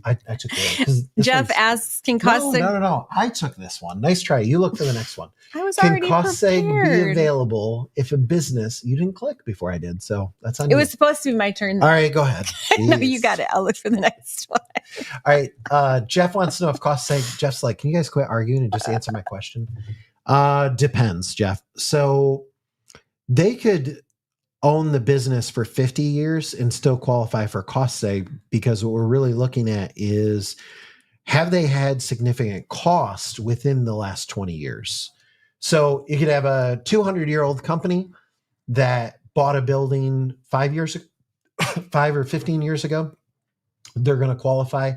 I took it. Jeff asks, can cost seg... No. I took this one. Nice try. You look for the next one. I was already prepared. Can cost seg be available if a business, you didn't click before I did. So that's on you. It was supposed to be my turn. All right, go ahead. No, you got it. I'll look for the next one. All right. Jeff wants to know if cost seg, Jeff's like, can you guys quit arguing and just answer my question? Depends, Jeff. So they could own the business for 50 years and still qualify for cost seg, because what we're really looking at is, have they had significant cost within the last 20 years? So you could have a 200-year-old company that bought a building 5 or 15 years ago. They're going to qualify.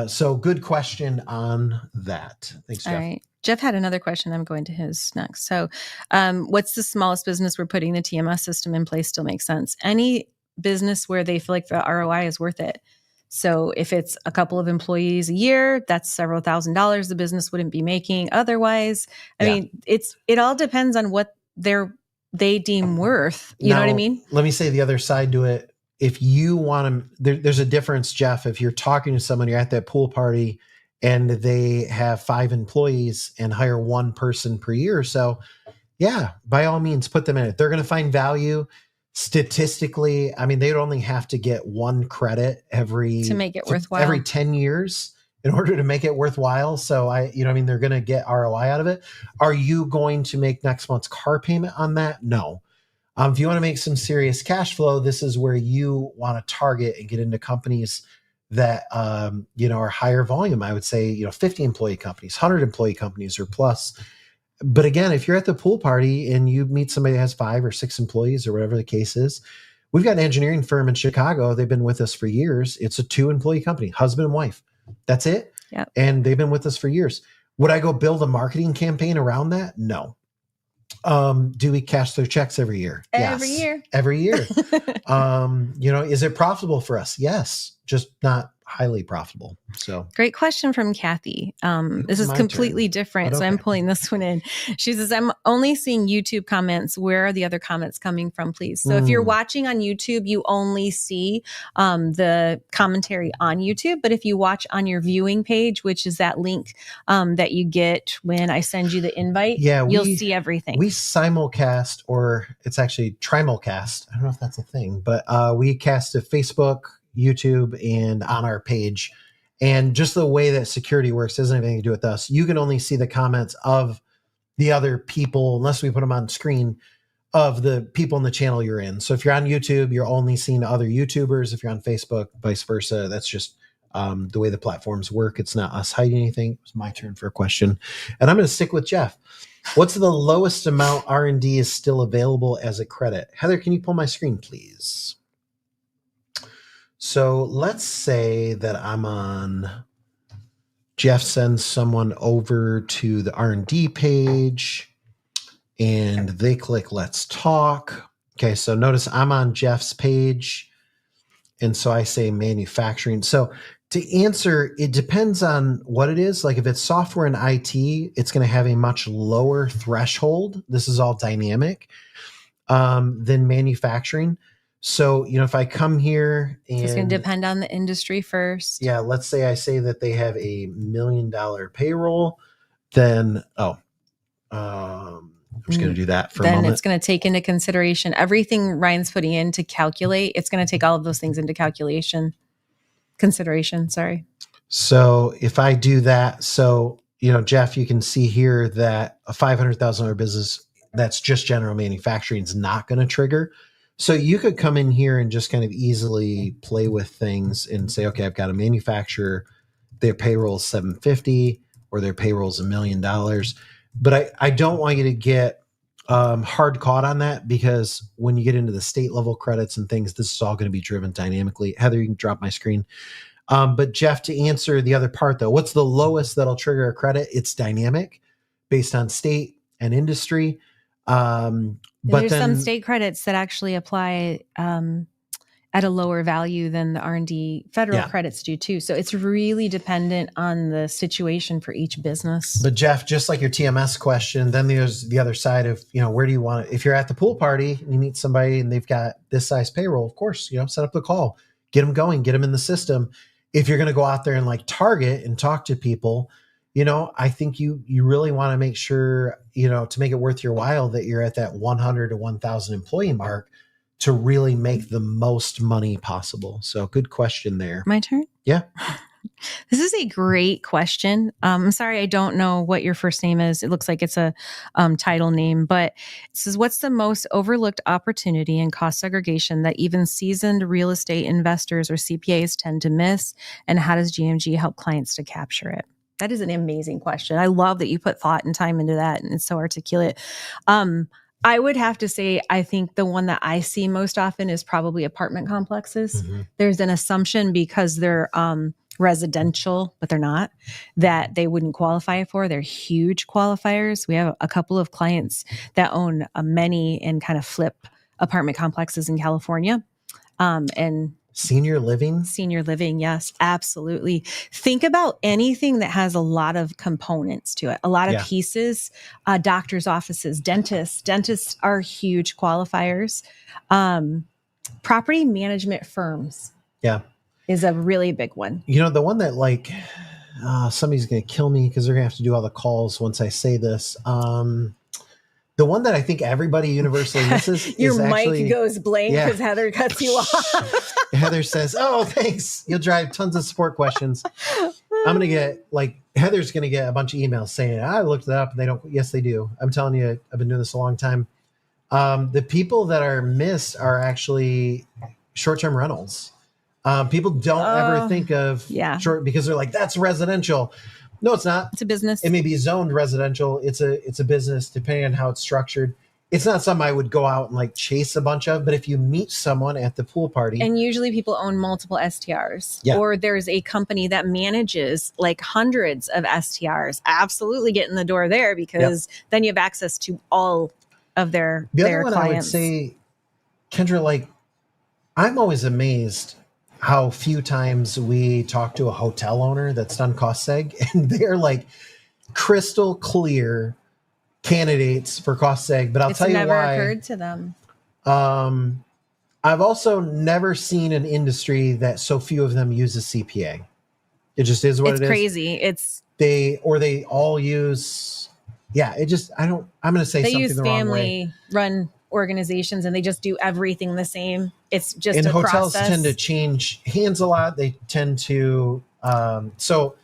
So good question on that. Thanks, Jeff. All right. Jeff had another question. I'm going to his next. So what's the smallest business where putting the TMS system in place still makes sense? Any business where they feel like the ROI is worth it. So if it's a couple of employees a year, that's several $1,000s the business wouldn't be making otherwise. I mean, it all depends on what they deem worth. You know what I mean? Let me say the other side to it. If you want to, there's a difference, Jeff. If you're talking to someone, you're at that pool party and they have 5 employees and hire one person per year. So yeah, by all means, put them in it. They're going to find value. Statistically, I mean, they'd only have to get 1 credit to make it worthwhile every 10 years in order to make it worthwhile. So they're going to get ROI out of it. Are you going to make next month's car payment on that? No. If you want to make some serious cash flow, this is where you want to target and get into companies that, are higher volume. I would say, 50 employee companies, 100 employee companies or plus. But again, if you're at the pool party and you meet somebody that has 5 or 6 employees or whatever the case is, we've got an engineering firm in Chicago. They've been with us for years. It's a 2-employee company, husband and wife. That's it. Yep. And they've been with us for years. Would I go build a marketing campaign around that? No. Do we cash their checks every year? Every Yes. year. Every year. Is it profitable for us? Yes, just not highly profitable. So Great question from Kathy. This is my completely turn, different. but So I'm okay. pulling this one in. She says, I'm only seeing YouTube comments. Where are the other comments coming from, please? So if you're watching on YouTube, you only see the commentary on YouTube. But if you watch on your viewing page, which is that link that you get when I send you the invite, you'll see everything. We simulcast, or it's actually trimulcast. I don't know if that's a thing, but we cast to Facebook, YouTube, and on our page. And just the way that security works doesn't have anything to do with us. You can only see the comments of the other people, unless we put them on screen, of the people in the channel you're in. So if you're on YouTube, you're only seeing other YouTubers. If you're on Facebook, vice versa. That's just the way the platforms work. It's not us hiding anything. It's my turn for a question. And I'm going to stick with Jeff. What's the lowest amount R&D is still available as a credit? Heather, can you pull my screen, please? So let's say that I'm on, Jeff sends someone over to the R&D page and they click let's talk. Okay, so notice I'm on Jeff's page. And so I say manufacturing. So to answer, it depends on what it is. Like if it's software and IT, it's going to have a much lower threshold. This is all dynamic than manufacturing. So, if I come here and it's going to depend on the industry first. Yeah, let's say I say that they have $1 million payroll, then I'm just going to do that for a moment. Then it's going to take into consideration everything Ryan's putting in to calculate. It's going to take all of those things into consideration. Sorry. So if I do that, Jeff, you can see here that a $500,000 business that's just general manufacturing is not going to trigger. So you could come in here and just kind of easily play with things and say, okay, I've got a manufacturer, their payroll is $750 or their payroll is $1 million. But I don't want you to get hard caught on that, because when you get into the state level credits and things, this is all going to be driven dynamically. Heather, you can drop my screen. But Jeff, to answer the other part though, what's the lowest that'll trigger a credit? It's dynamic based on state and industry. But there's some state credits that actually apply at a lower value than the R&D federal credits do too. So it's really dependent on the situation for each business. But Jeff, just like your TMS question, then there's the other side of, where do you want it? If you're at the pool party and you meet somebody and they've got this size payroll, of course, set up the call, get them going, get them in the system. If you're going to go out there and like target and talk to people, I think you really want to make sure, to make it worth your while, that you're at that 100 to 1,000 employee mark to really make the most money possible. So good question there. My turn? Yeah. This is a great question. I'm sorry, I don't know what your first name is. It looks like it's a title name, but it says, what's the most overlooked opportunity in cost segregation that even seasoned real estate investors or CPAs tend to miss? And how does GMG help clients to capture it? That is an amazing question. I love that you put thought and time into that, and it's so articulate. I would have to say, I think the one that I see most often is probably apartment complexes. Mm-hmm. There's an assumption because they're residential, but they're not, that they wouldn't qualify for. They're huge qualifiers. We have a couple of clients that own many and kind of flip apartment complexes in California. And Senior living? Senior living, yes, absolutely. Think about anything that has a lot of components to it, a lot of pieces, doctor's offices, dentists. Dentists are huge qualifiers. Property management firms is a really big one. The one that somebody's going to kill me because they're going to have to do all the calls once I say this. The one that I think everybody universally misses Your is mic goes blank because Heather cuts you off. Heather says, "Oh, thanks. You'll drive tons of support questions." I'm going to get Heather's going to get a bunch of emails saying, "I looked it up and they don't." Yes, they do. I'm telling you, I've been doing this a long time. The people that are missed are actually short-term rentals. People don't ever think of short because they're like, that's residential. No, it's not. It's a business. It may be zoned residential. It's a business, depending on how it's structured. It's not something I would go out and chase a bunch of, but if you meet someone at the pool party. And usually people own multiple STRs or there's a company that manages hundreds of STRs. Absolutely get in the door there because then you have access to all of their The other one clients. I would say, Kendra, like, I'm always amazed how few times we talk to a hotel owner that's done cost seg, and they're like crystal clear candidates for cost seg. But I'll tell you never why. occurred to them. I've also never seen an industry that so few of them use a CPA. It just is what it is. It's crazy. They all use. Yeah, it just, I'm going to say they something use the wrong way. family run organizations and they just do everything the same. It's just And a hotels process. tend to change hands a lot. They tend to, so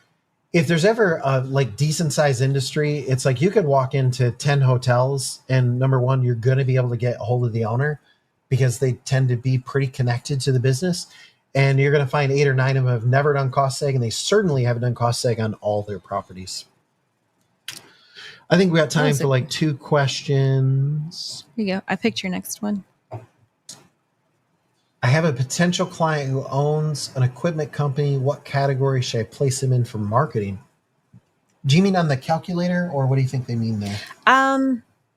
if there's ever a like decent sized industry, it's like you could walk into 10 hotels and number one, you're going to be able to get a hold of the owner because they tend to be pretty connected to the business. And you're going to find 8 or 9 of them have never done cost seg, and they certainly haven't done cost seg on all their properties. I think we got time for like 2 questions. Here you go. I picked your next one. I have a potential client who owns an equipment company. What category should I place him in for marketing? Do you mean on the calculator, or what do you think they mean there?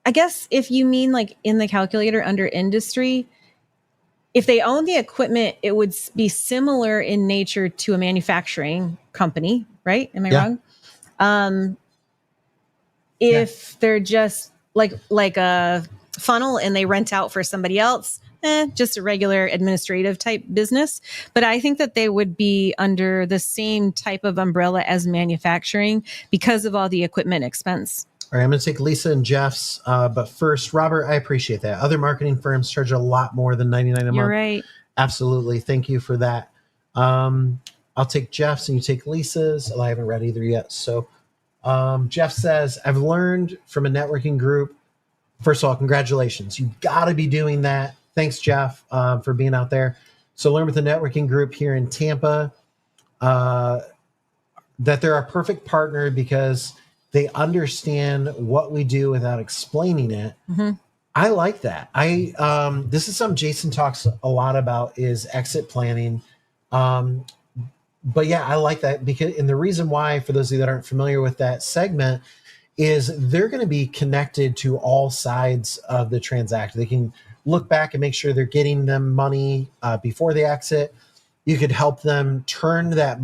I guess if you mean like in the calculator under industry, if they own the equipment, it would be similar in nature to a manufacturing company, right? Am I wrong? If they're just like a funnel and they rent out for somebody else, just a regular administrative type business. But I think that they would be under the same type of umbrella as manufacturing because of all the equipment expense. All right, I'm going to take Lisa and Jeff's. But first, Robert, I appreciate that. Other marketing firms charge a lot more than $99 a month. You're right. Absolutely. Thank you for that. I'll take Jeff's and you take Lisa's. I haven't read either yet. So Jeff says, I've learned from a networking group. First of all, congratulations. You got to be doing that. Thanks, Jeff, for being out there. So learn with the networking group here in Tampa that they're our perfect partner because they understand what we do without explaining it. Mm-hmm. I like that. This is something Jason talks a lot about is exit planning. But yeah, I like that because, and the reason why, for those of you that aren't familiar with that segment, is they're going to be connected to all sides of the transaction. They can look back and make sure they're getting them money before they exit. You could help them turn that.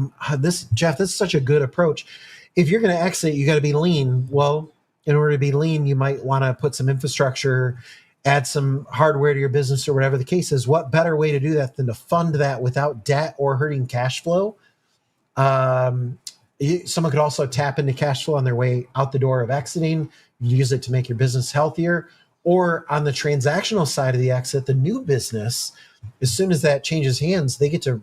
Jeff, this is such a good approach. If you're going to exit, you got to be lean. Well, in order to be lean, you might want to put some infrastructure, add some hardware to your business or whatever the case is. What better way to do that than to fund that without debt or hurting cash flow? Someone could also tap into cash flow on their way out the door of exiting, use it to make your business healthier. Or on the transactional side of the exit, the new business, as soon as that changes hands, they get to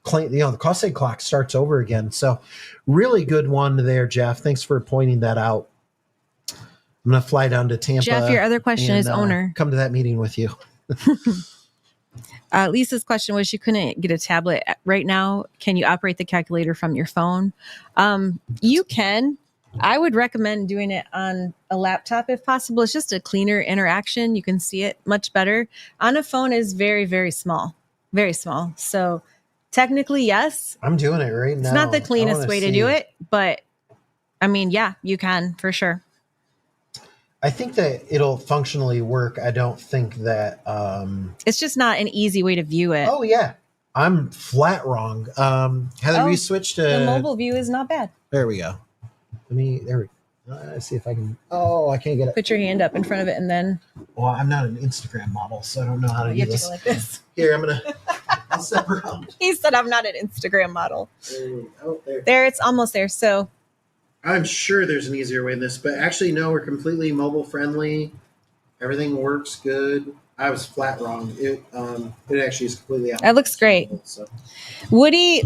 claim, the cost seg clock starts over again. So really good one there, Jeff. Thanks for pointing that out. I'm going to fly down to Tampa. Jeff, your other question is owner. Come to that meeting with you. Lisa's question was she couldn't get a tablet right now. Can you operate the calculator from your phone? You can. I would recommend doing it on a laptop if possible. It's just a cleaner interaction. You can see it much better. On a phone is very, very small. Very small. So technically, yes. I'm doing it right now. It's not the cleanest way to do it, but I mean, yeah, you can for sure. I think that it'll functionally work. I don't think that it's just not an easy way to view it. Oh yeah, I'm flat wrong. Heather, we switched to the mobile view is not bad. There we go. Let's see if I can. Oh, I can't get it. Put your hand up in front of it and then. Well, I'm not an Instagram model, so I don't know how to do this. You have to go like this. Here, I'll step around. He said I'm not an Instagram model. There. There, it's almost there. So. I'm sure there's an easier way than this, but actually, no, we're completely mobile friendly. Everything works good. I was flat wrong. It actually is completely out. That looks great. So. Woody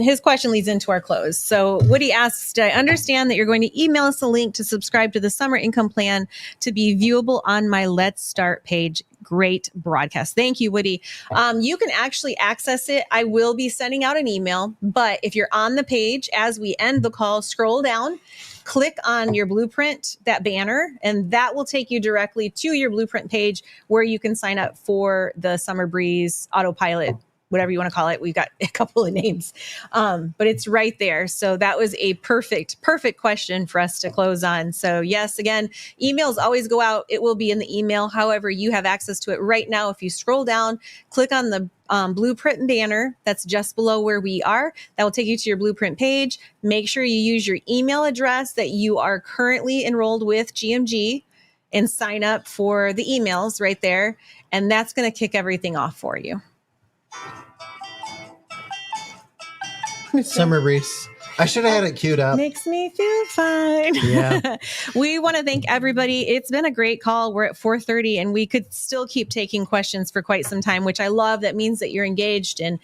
his question leads into our close. So Woody asks, I understand that you're going to email us a link to subscribe to the summer income plan to be viewable on my Let's Start page. Great broadcast. Thank you, Woody. You can actually access it. I will be sending out an email, but if you're on the page as we end the call, scroll down, click on your blueprint, that banner, and that will take you directly to your blueprint page where you can sign up for the Summer Breeze autopilot whatever you want to call it. We've got a couple of names, but it's right there. So that was a perfect question for us to close on. So yes, again, emails always go out. It will be in the email. However, you have access to it right now. If you scroll down, click on the blueprint banner that's just below where we are. That will take you to your blueprint page. Make sure you use your email address that you are currently enrolled with GMG and sign up for the emails right there. And that's going to kick everything off for you. Summer breeze. I should have had it queued up. Makes me feel fine. Yeah. We want to thank everybody. It's been a great call. We're at 4:30 and we could still keep taking questions for quite some time, which I love. That means that you're engaged and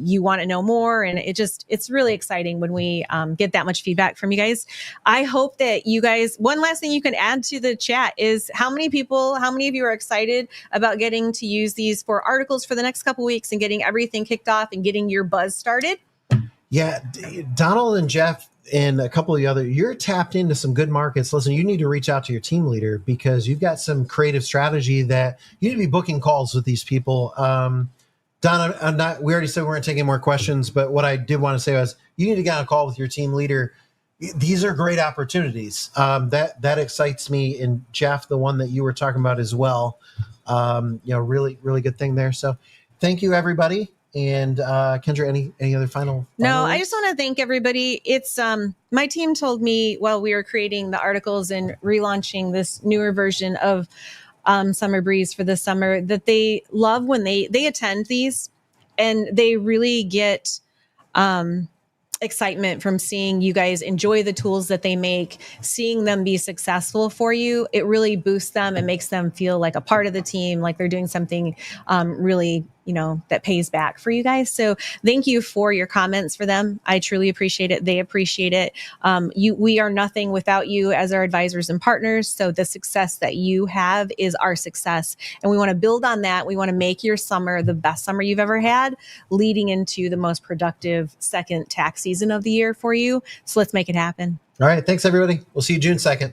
you want to know more. And it's really exciting when we get that much feedback from you guys. I hope that you guys, one last thing you can add to the chat is how many of you are excited about getting to use these 4 articles for the next couple weeks and getting everything kicked off and getting your buzz started? Yeah, Donald and Jeff and a couple of the other, you're tapped into some good markets. Listen, you need to reach out to your team leader because you've got some creative strategy that you need to be booking calls with these people. Don, we already said we weren't taking more questions, but what I did want to say was you need to get on a call with your team leader. These are great opportunities. That excites me. And Jeff, the one that you were talking about as well, really, really good thing there. So thank you, everybody. And Kendra, any other final No, words? I just want to thank everybody. It's my team told me while we were creating the articles and relaunching this newer version of Summer Breeze for this summer that they love when they attend these and they really get excitement from seeing you guys enjoy the tools that they make, seeing them be successful for you. It really boosts them and makes them feel like a part of the team, like they're doing something really, that pays back for you guys. So thank you for your comments for them. I truly appreciate it. They appreciate it. We are nothing without you as our advisors and partners. So the success that you have is our success. And we want to build on that. We want to make your summer the best summer you've ever had, leading into the most productive second tax season of the year for you. So let's make it happen. All right. Thanks, everybody. We'll see you June 2nd.